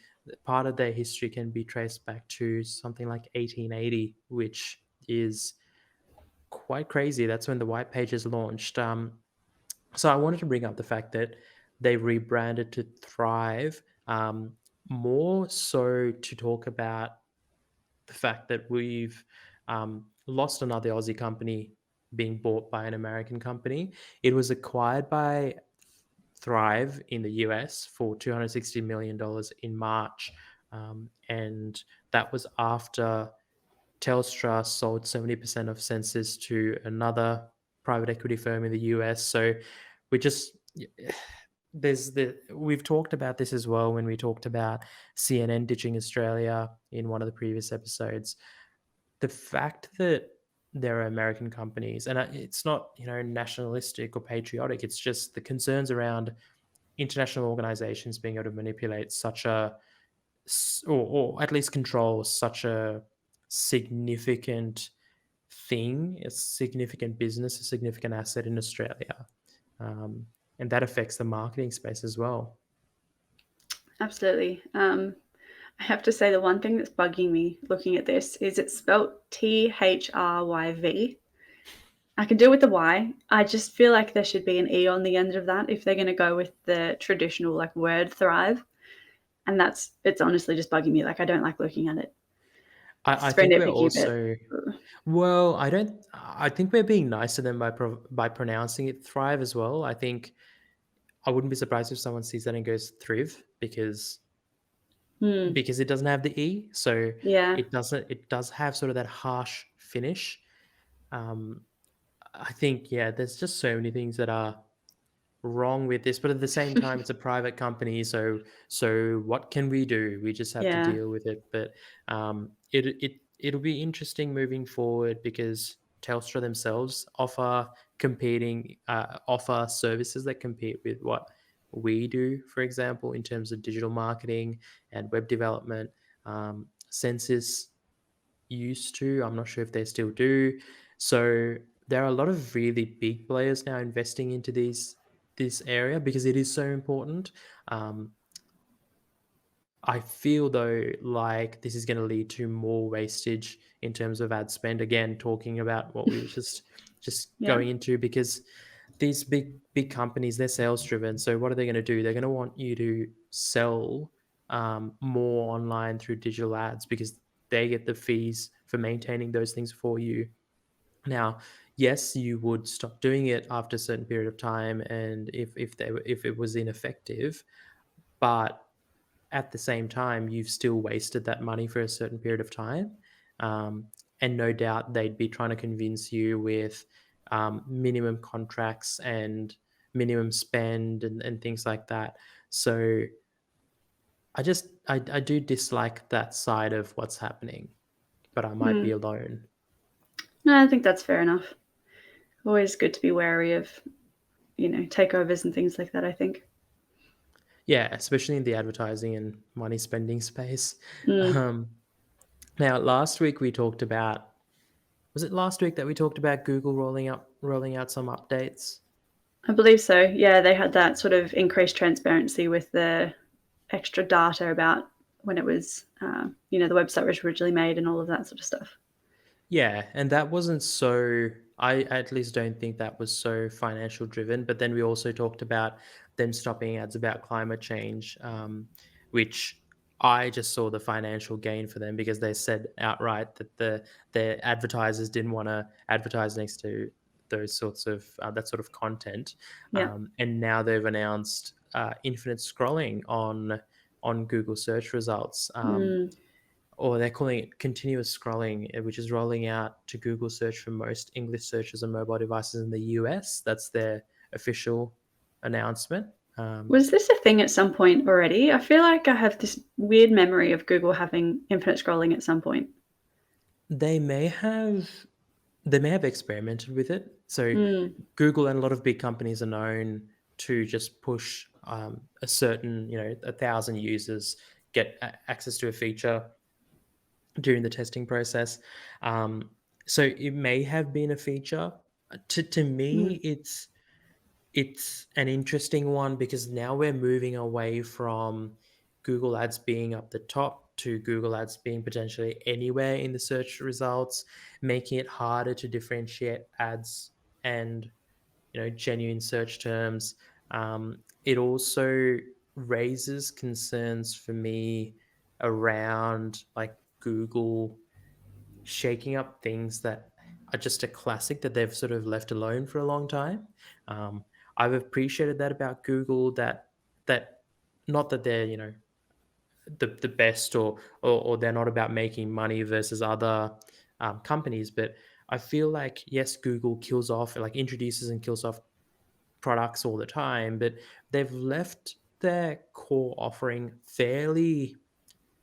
Speaker 1: part of their history can be traced back to something like 1880, which is quite crazy. That's when the white pages launched. So I wanted to bring up the fact that they rebranded to Thrive, more so to talk about the fact that we've lost another Aussie company being bought by an American company. It was acquired by Thrive in the US for $260 million in March. And that was after Telstra sold 70% of Census to another private equity firm in the US. So we just, we've talked about this as well when we talked about CNN ditching Australia in one of the previous episodes. The fact that there are American companies, and it's not, nationalistic or patriotic, it's just the concerns around international organizations being able to manipulate such a, or at least control such a significant thing, a significant business, a significant asset in Australia. And that affects the marketing space as well.
Speaker 2: Absolutely. I have to say the one thing that's bugging me looking at this is it's spelled THRYV. I can deal with the Y. I just feel like there should be an E on the end of that if they're going to go with the traditional like word thrive. And it's honestly just bugging me. Like I don't like looking at it.
Speaker 1: I
Speaker 2: It's very
Speaker 1: think we're
Speaker 2: nitpicky, but
Speaker 1: also, well, I don't, I think we're being nice to them by pronouncing it Thrive as well. I think I wouldn't be surprised if someone sees that and goes Thriv because it doesn't have the E. So
Speaker 2: yeah,
Speaker 1: it does have sort of that harsh finish. Um, I think, yeah, there's just so many things that are wrong with this, but at the same time, it's a private company. So what can we do? We just have to
Speaker 2: yeah,
Speaker 1: deal with it. But it'll be interesting moving forward because Telstra themselves offer services that compete with what we do, for example, in terms of digital marketing and web development. Census used to. I'm not sure if they still do. So there are a lot of really big players now investing into this area because it is so important. Um, I feel though like this is going to lead to more wastage in terms of ad spend. Again, talking about what we were just
Speaker 2: yeah.
Speaker 1: going into because these big companies, they're sales driven. So what are they going to do? They're going to want you to sell more online through digital ads because they get the fees for maintaining those things for you. Now, yes, you would stop doing it after a certain period of time, and if it was ineffective, but at the same time, you've still wasted that money for a certain period of time. And no doubt they'd be trying to convince you with minimum contracts and minimum spend and things like that. So I do dislike that side of what's happening, but I might be
Speaker 2: Hmm.
Speaker 1: alone.
Speaker 2: No, I think that's fair enough. Always good to be wary of, takeovers and things like that, I think.
Speaker 1: Yeah, especially in the advertising and money spending space.
Speaker 2: Mm,
Speaker 1: Um, Now, last week we talked about, was it last week that we talked about Google rolling out some updates?
Speaker 2: I believe so. Yeah, they had that sort of increased transparency with the extra data about when it was, the website was originally made and all of that sort of stuff.
Speaker 1: Yeah, and that wasn't so, I at least don't think that was so financial driven. But then we also talked about them stopping ads about climate change, which I just saw the financial gain for them because they said outright that their advertisers didn't want to advertise next to those sorts of that sort of content,
Speaker 2: Yeah.
Speaker 1: and now they've announced infinite scrolling on Google search results.
Speaker 2: Mm.
Speaker 1: Or they're calling it continuous scrolling, which is rolling out to Google search for most English searches on mobile devices in the US. That's their official announcement.
Speaker 2: Was this a thing at some point already? I feel like I have this weird memory of Google having infinite scrolling at some point.
Speaker 1: They may have they may have experimented with it. So
Speaker 2: Mm.
Speaker 1: Google and a lot of big companies are known to just push a certain, 1,000 users get access to a feature during the testing process. So it may have been a feature, To me,
Speaker 2: Mm.
Speaker 1: it's an interesting one because now we're moving away from Google Ads being up the top to Google Ads being potentially anywhere in the search results, making it harder to differentiate ads and genuine search terms. It also raises concerns for me around like Google shaking up things that are just a classic that they've sort of left alone for a long time. Um, I've appreciated that about Google, that not that they're the best, or they're not about making money versus other companies, but I feel like yes, Google kills off, like introduces and kills off products all the time, but they've left their core offering fairly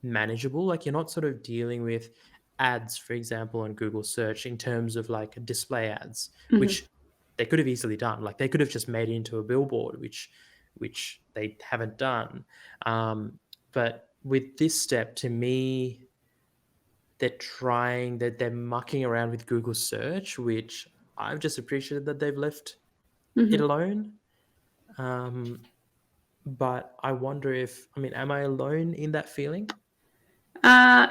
Speaker 1: manageable. Like you're not sort of dealing with ads, for example, on Google search in terms of like display ads,
Speaker 2: Mhm.
Speaker 1: which they could have easily done. Like they could have just made it into a billboard, which they haven't done. But with this step, to me, they're mucking around with Google search, which I've just appreciated that they've left it
Speaker 2: Mhm.
Speaker 1: alone. Um, but I wonder if, I mean, am I alone in that feeling?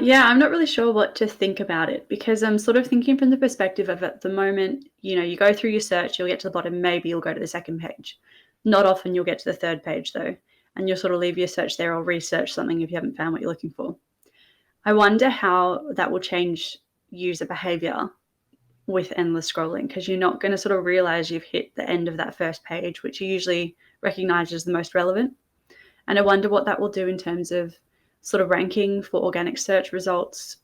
Speaker 2: Yeah, I'm not really sure what to think about it because I'm sort of thinking from the perspective of at the moment, you go through your search, you'll get to the bottom, maybe you'll go to the second page. Not often you'll get to the third page though, and you'll sort of leave your search there or research something if you haven't found what you're looking for. I wonder how that will change user behavior with endless scrolling because you're not going to sort of realize you've hit the end of that first page, which you usually recognize as the most relevant. And I wonder what that will do in terms of sort of ranking for organic search results,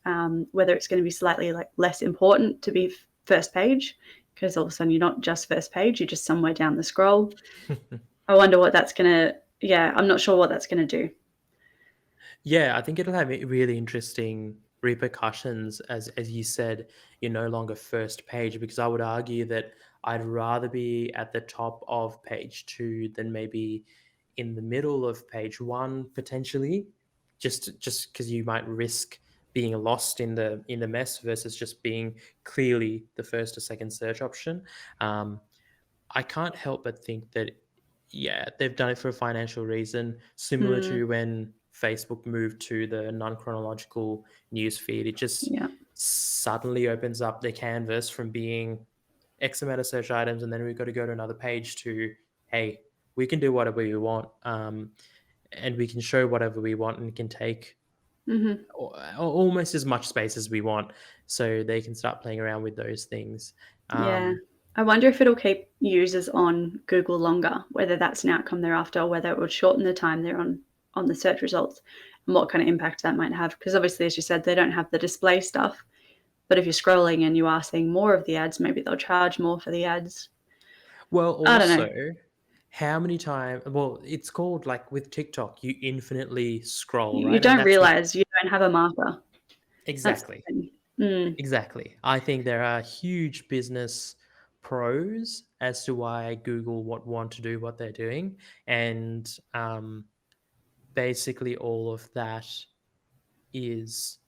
Speaker 2: whether it's going to be slightly like less important to be first page because all of a sudden you're not just first page, you're just somewhere down the scroll. I wonder what that's going to, yeah, I'm not sure what that's going to do.
Speaker 1: Yeah, I think it'll have really interesting repercussions, as you said, you're no longer first page, because I would argue that I'd rather be at the top of page two than maybe in the middle of page one potentially, just because you might risk being lost in the mess versus just being clearly the first or second search option. Um, I can't help but think that, yeah, they've done it for a financial reason, similar
Speaker 2: Mm,
Speaker 1: to when Facebook moved to the non chronological news feed. It just
Speaker 2: yeah.
Speaker 1: suddenly opens up the canvas from being X amount of search items, and then we've got to go to another page to, hey, we can do whatever we want, and we can show whatever we want, and can take
Speaker 2: Hmm.
Speaker 1: almost as much space as we want, so they can start playing around with those things.
Speaker 2: Yeah.
Speaker 1: Um,
Speaker 2: I wonder if it'll keep users on Google longer, whether that's an outcome thereafter, or whether it would shorten the time they're on the search results and what kind of impact that might have. Because obviously, as you said, they don't have the display stuff. But if you're scrolling and you are seeing more of the ads, maybe they'll charge more for the ads.
Speaker 1: Well,
Speaker 2: I don't
Speaker 1: also,
Speaker 2: know.
Speaker 1: how many times? Well, it's called like with TikTok, you infinitely scroll,
Speaker 2: You
Speaker 1: right? And
Speaker 2: don't
Speaker 1: that's what
Speaker 2: realize you don't have a marker. That's the
Speaker 1: exactly,
Speaker 2: thing. Mm,
Speaker 1: exactly. I think there are huge business pros as to why Google would want to do what they're doing, and basically all of that is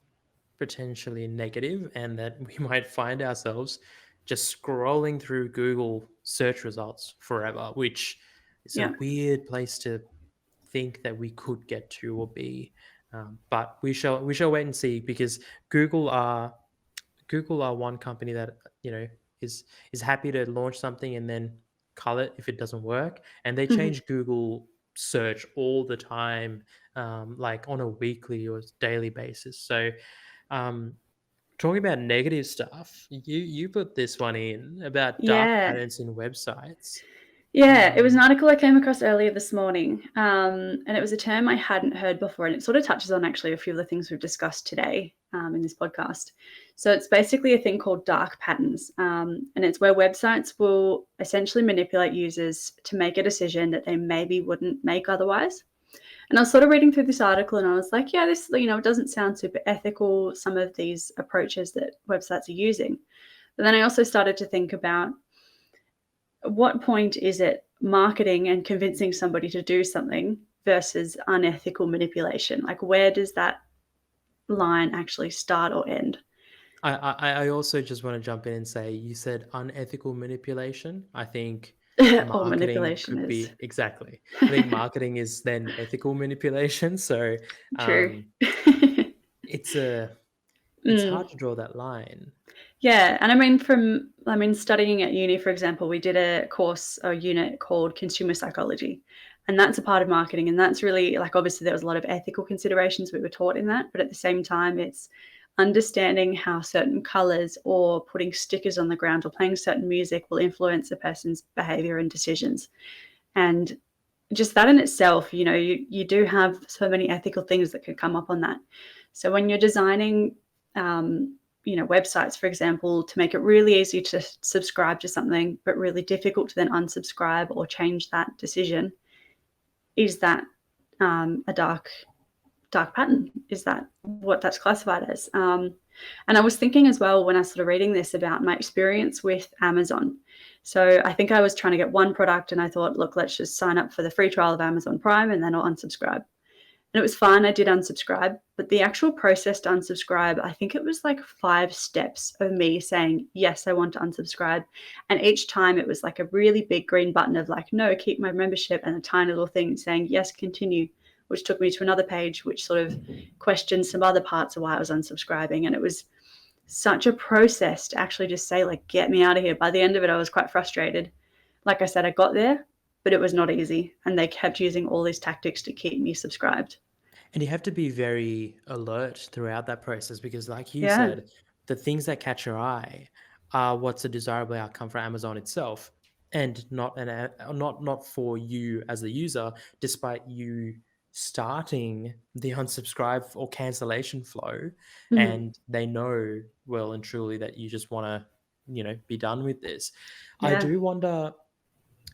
Speaker 1: potentially negative, and that we might find ourselves just scrolling through Google search results forever, which is a
Speaker 2: yeah.
Speaker 1: weird place to think that we could get to or be. But we shall wait and see, because Google are Google are one company that is happy to launch something and then cull it if it doesn't work, and they
Speaker 2: Mhm.
Speaker 1: change Google search all the time, like on a weekly or daily basis. So, um, talking about negative stuff, you put this one in about dark
Speaker 2: Yeah.
Speaker 1: patterns in websites.
Speaker 2: Yeah, it was an
Speaker 1: Um,
Speaker 2: article I came across earlier this morning, and it was a term I hadn't heard before, and it sort of touches on actually a few of the things we've discussed today in this podcast. So it's basically a thing called dark patterns, and it's where websites will essentially manipulate users to make a decision that they maybe wouldn't make otherwise. And I was sort of reading through this article, and I was like, yeah, this it doesn't sound super ethical. Some of these approaches that websites are using, but then I also started to think about at what point is it marketing and convincing somebody to do something versus unethical manipulation? Like, where does that line actually start or end?
Speaker 1: I also just want to jump in and say you said unethical manipulation. I think
Speaker 2: Or
Speaker 1: marketing
Speaker 2: manipulation
Speaker 1: could
Speaker 2: is
Speaker 1: be exactly. I think marketing is then ethical manipulation. So
Speaker 2: true.
Speaker 1: um, it's a it's hard
Speaker 2: Mm.
Speaker 1: to draw that line.
Speaker 2: Yeah, and I mean, studying at uni, for example, we did a course or unit called consumer psychology, and that's a part of marketing, and that's really like obviously there was a lot of ethical considerations we were taught in that, but at the same time, it's understanding how certain colors or putting stickers on the ground or playing certain music will influence a person's behavior and decisions. And just that in itself, you do have so many ethical things that could come up on that. So when you're designing, websites, for example, to make it really easy to subscribe to something, but really difficult to then unsubscribe or change that decision, is that a dark pattern? Is that what that's classified as? And I was thinking as well when I started reading this about my experience with Amazon. So I think I was trying to get one product and I thought, look, let's just sign up for the free trial of Amazon Prime and then I'll unsubscribe. And it was fine. I did unsubscribe, but the actual process to unsubscribe, I think it was like 5 steps of me saying, yes, I want to unsubscribe. And each time it was like a really big green button of like, no, keep my membership, and a tiny little thing saying, yes, continue, which took me to another page, which sort of questioned some other parts of why I was unsubscribing. And it was such a process to actually just say, like, get me out of here. By the end of it, I was quite frustrated. Like I said, I got there, but it was not easy. And they kept using all these tactics to keep me subscribed.
Speaker 1: And you have to be very alert throughout that process because, like you
Speaker 2: Yeah.
Speaker 1: said, the things that catch your eye are what's a desirable outcome for Amazon itself, and not for you as the user. Despite you starting the unsubscribe or cancellation flow,
Speaker 2: Mhm.
Speaker 1: and they know well and truly that you just want to, be done with this. I
Speaker 2: Yeah.
Speaker 1: do wonder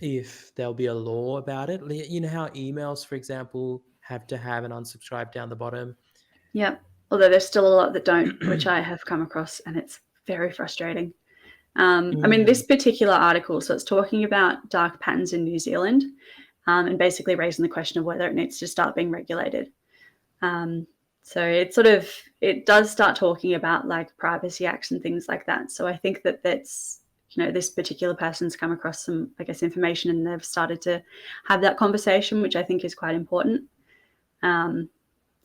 Speaker 1: if there'll be a law about it. You know how emails, for example, have to have an unsubscribe down the bottom?
Speaker 2: Yep. Although there's still a lot that don't, which I have come across, and it's very frustrating. I mean, this
Speaker 1: Mm,
Speaker 2: particular article, so it's talking about dark patterns in New Zealand, and basically raising the question of whether it needs to start being regulated. Um, so it does start talking about like privacy acts and things like that. So I think that this particular person's come across some, I guess, information, and they've started to have that conversation, which I think is quite important. Um,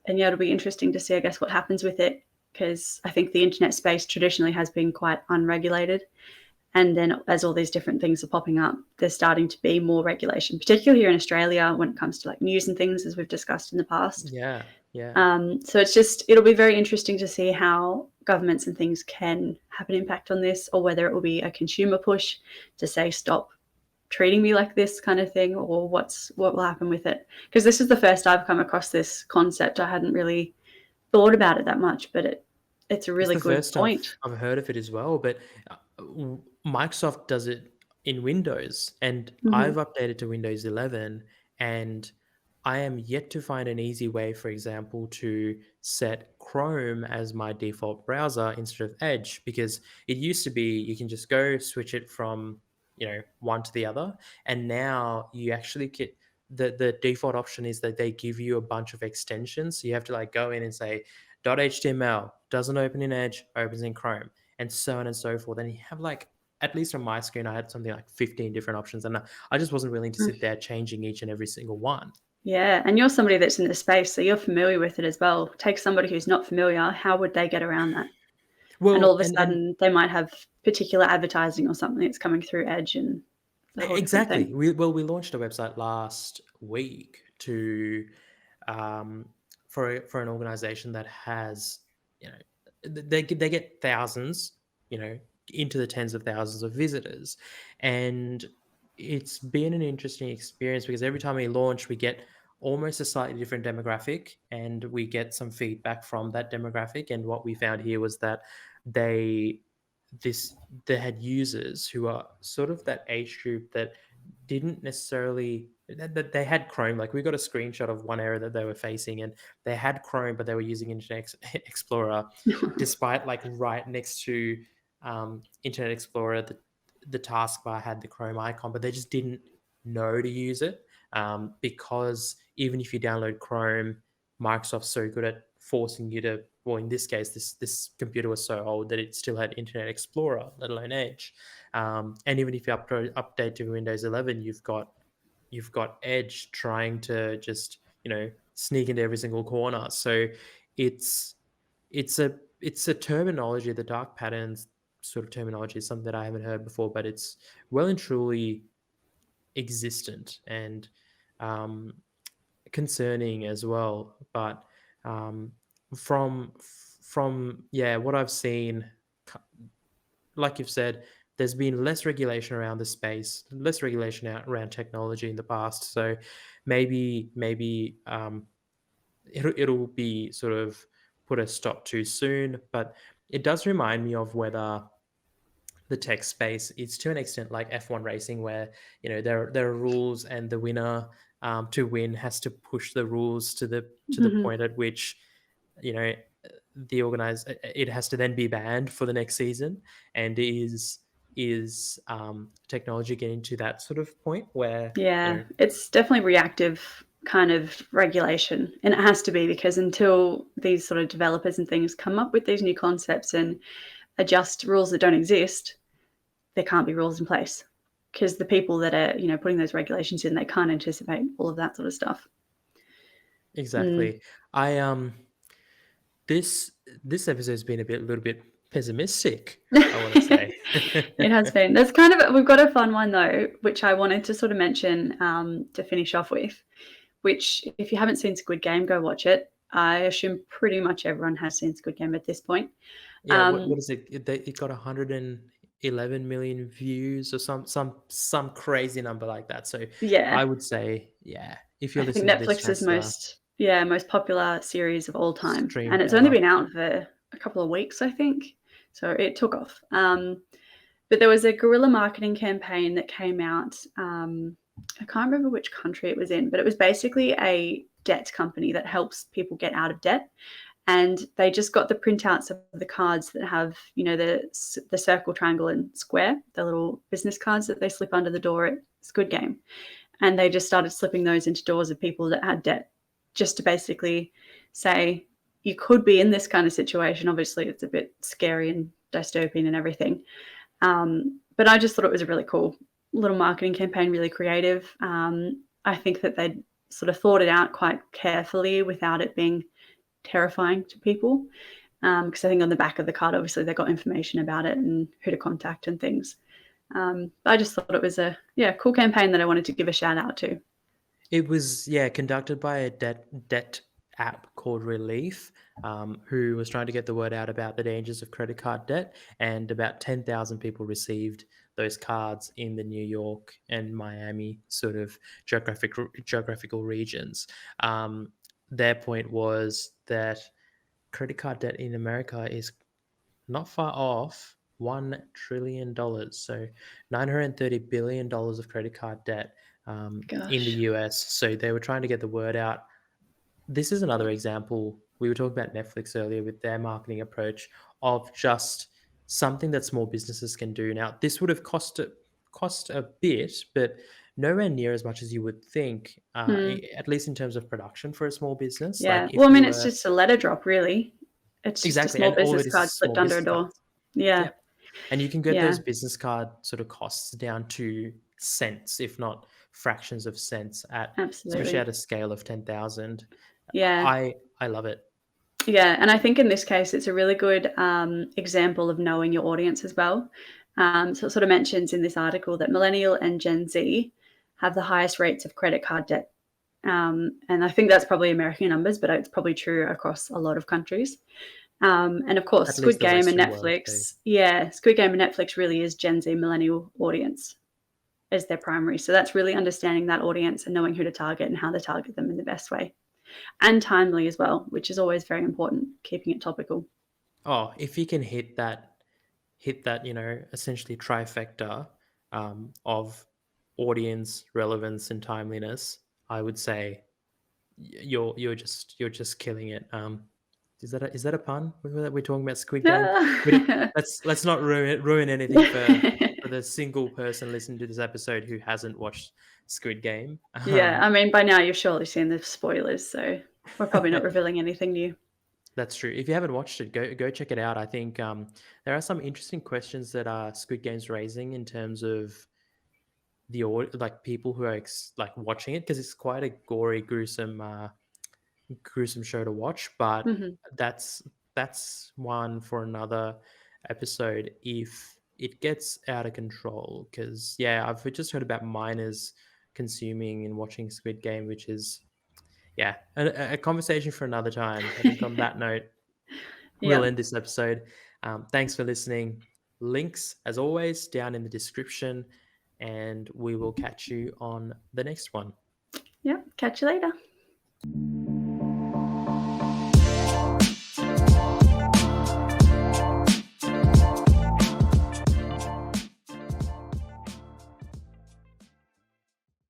Speaker 2: and yeah, it'll be interesting to see, I guess, what happens with it, because I think the internet space traditionally has been quite unregulated. And then as all these different things are popping up, there's starting to be more regulation, particularly here in Australia when it comes to like news and things, as we've discussed in the past.
Speaker 1: yeah, yeah.
Speaker 2: So it'll be very interesting to see how governments and things can have an impact on this, or whether it will be a consumer push to say, stop treating me like this kind of thing, or what will happen with it. Because this is the first I've come across this concept. I hadn't really thought about it that much, but it's a
Speaker 1: It's
Speaker 2: really
Speaker 1: the
Speaker 2: good
Speaker 1: first
Speaker 2: point.
Speaker 1: I've heard of it as well, but Microsoft does it in Windows, and I've
Speaker 2: Hmm.
Speaker 1: updated to Windows 11, and I am yet to find an easy way, for example, to set Chrome as my default browser instead of Edge, because it used to be you can just go switch it from, one to the other, and now you actually get the default option is that they give you a bunch of extensions. So you have to like go in and say .html doesn't open in Edge, opens in Chrome, and so on and so forth. And you have like, at least on my screen, I had something like 15 different options, and I just wasn't willing to sit there changing each and every single one.
Speaker 2: Yeah, and you're somebody that's in the space, so you're familiar with it as well. Take somebody who's not familiar, how would they get around that? And all
Speaker 1: Well,
Speaker 2: of a
Speaker 1: and
Speaker 2: sudden, they might have particular advertising or something that's coming through Edge, and a whole different
Speaker 1: exactly.
Speaker 2: thing.
Speaker 1: We launched a website last week to for an organization that has, you know they get thousands, into the tens of thousands of visitors, and it's been an interesting experience because every time we launch we get almost a slightly different demographic, and we get some feedback from that demographic. And what we found here was that they this they had users who are sort of that age group that didn't necessarily that they had Chrome. Like, we got a screenshot of one error that they were facing, and they had Chrome, but they were using Internet Explorer, despite like right next to Internet Explorer, the taskbar had the Chrome icon, but they just didn't know to use it, because even if you download Chrome, Microsoft's so good at forcing you to, well, in this case, this computer was so old that it still had Internet Explorer, let alone Edge. And even if you update to Windows 11, you've got Edge trying to just, sneak into every single corner. So it's it's a terminology. The dark patterns sort of terminology is something that I haven't heard before, but it's well and truly existent and um, concerning as well. But um, from what I've seen, like you've said, there's been less regulation around the space, less regulation around technology in the past. So maybe it'll be sort of put a stop too soon. But it does remind me of whether the tech space is to an extent like F1 racing, where there are rules, and the winner to win has to push the rules to the
Speaker 2: Mhm.
Speaker 1: point at which you know the organized it has to then be banned for the next season. And is technology getting to that sort of point where
Speaker 2: Yeah, it's definitely reactive kind of regulation. And it has to be, because until these sort of developers and things come up with these new concepts and adjust rules that don't exist, there can't be rules in place. Because the people that are, putting those regulations in, they can't anticipate all of that sort of stuff. Mm.
Speaker 1: exactly. I this episode's been a little bit pessimistic, I want to say.
Speaker 2: It has been. There's kind of we've got a fun one though, which I wanted to sort of mention to finish off with. Which, if you haven't seen Squid Game, go watch it. I assume pretty much everyone has seen Squid Game at this point.
Speaker 1: Yeah, what
Speaker 2: Um,
Speaker 1: is it? It got 111 million views or some crazy number like that. So
Speaker 2: yeah,
Speaker 1: I would say, yeah, if you're
Speaker 2: I think
Speaker 1: listening to this,
Speaker 2: Netflix's
Speaker 1: Chancellor,
Speaker 2: most popular series of all time, and
Speaker 1: stream
Speaker 2: it's only
Speaker 1: ever.
Speaker 2: been out for a couple of weeks, I think. So it took off. But there was a guerrilla marketing campaign that came out. I can't remember which country it was in, but it was basically a debt company that helps people get out of debt. And they just got the printouts of the cards that have, the circle, triangle, and square, the little business cards that they slip under the door at Squid Game. And they just started slipping those into doors of people that had debt, just to basically say, you could be in this kind of situation. Obviously, it's a bit scary and dystopian and everything. But I just thought it was a really cool little marketing campaign, really creative. I think that they sort of thought it out quite carefully without it being terrifying to people. Because I think on the back of the card, obviously, they got information about it and who to contact and things. I just thought it was a cool campaign that I wanted to give a shout out to.
Speaker 1: It was, conducted by a debt app called Relief, who was trying to get the word out about the dangers of credit card debt, and about 10,000 people received those cards in the New York and Miami sort of geographical regions. Their point was that credit card debt in America is not far off $1 trillion. So $930 billion of credit card debt in the
Speaker 2: Gosh.
Speaker 1: US. So they were trying to get the word out. This is another example. We were talking about Netflix earlier with their marketing approach of just something that small businesses can do. Now, this would have cost a bit, but nowhere near as much as you would think,
Speaker 2: Hmm.
Speaker 1: at least in terms of production for a small business. Like
Speaker 2: Yeah.
Speaker 1: if
Speaker 2: Well, I
Speaker 1: you
Speaker 2: mean, it's
Speaker 1: were
Speaker 2: just a letter drop, really. It's just a
Speaker 1: exactly,
Speaker 2: small
Speaker 1: and all of
Speaker 2: business
Speaker 1: it is
Speaker 2: card
Speaker 1: small
Speaker 2: slipped under a
Speaker 1: business
Speaker 2: door.
Speaker 1: cards.
Speaker 2: Yeah.
Speaker 1: Yeah. And you can get
Speaker 2: Yeah.
Speaker 1: those business card sort of costs down to cents, if not fractions of cents, especially at
Speaker 2: Absolutely.
Speaker 1: a scale of 10,000.
Speaker 2: Yeah.
Speaker 1: I love it.
Speaker 2: Yeah, and I think in this case, it's a really good example of knowing your audience as well. So it sort of mentions in this article that Millennial and Gen Z have the highest rates of credit card debt. And I think that's probably American numbers, but it's probably true across a lot of countries. And of course,
Speaker 1: At least
Speaker 2: Squid
Speaker 1: the
Speaker 2: Game and
Speaker 1: Western world too.
Speaker 2: Netflix. Yeah, Squid Game and Netflix really is Gen Z millennial audience as their primary. So that's really understanding that audience and knowing who to target and how to target them in the best way. And timely as well, which is always very important, keeping it topical.
Speaker 1: Oh, if you can hit that, essentially trifecta of audience relevance and timeliness, I would say you're just killing it. Is that a pun? We're talking about Squid Game. Let's not ruin anything for the single person listening to this episode who hasn't watched Squid Game.
Speaker 2: Yeah, I mean, by now you've surely seen the spoilers, so we're probably not revealing anything new.
Speaker 1: That's true. If you haven't watched it, go check it out. I think there are some interesting questions that Squid Game's raising in terms of like people who are like watching it, because it's quite a gory, gruesome show to watch. But
Speaker 2: Hmm.
Speaker 1: that's that's one for another episode if it gets out of control. Because yeah, I've just heard about minors consuming and watching Squid Game, which is yeah a conversation for another time. I think on that note, we'll
Speaker 2: Yeah.
Speaker 1: end this episode. Thanks for listening. Links, as always, down in the description, and we will catch you on the next one.
Speaker 2: Yeah. Catch you later.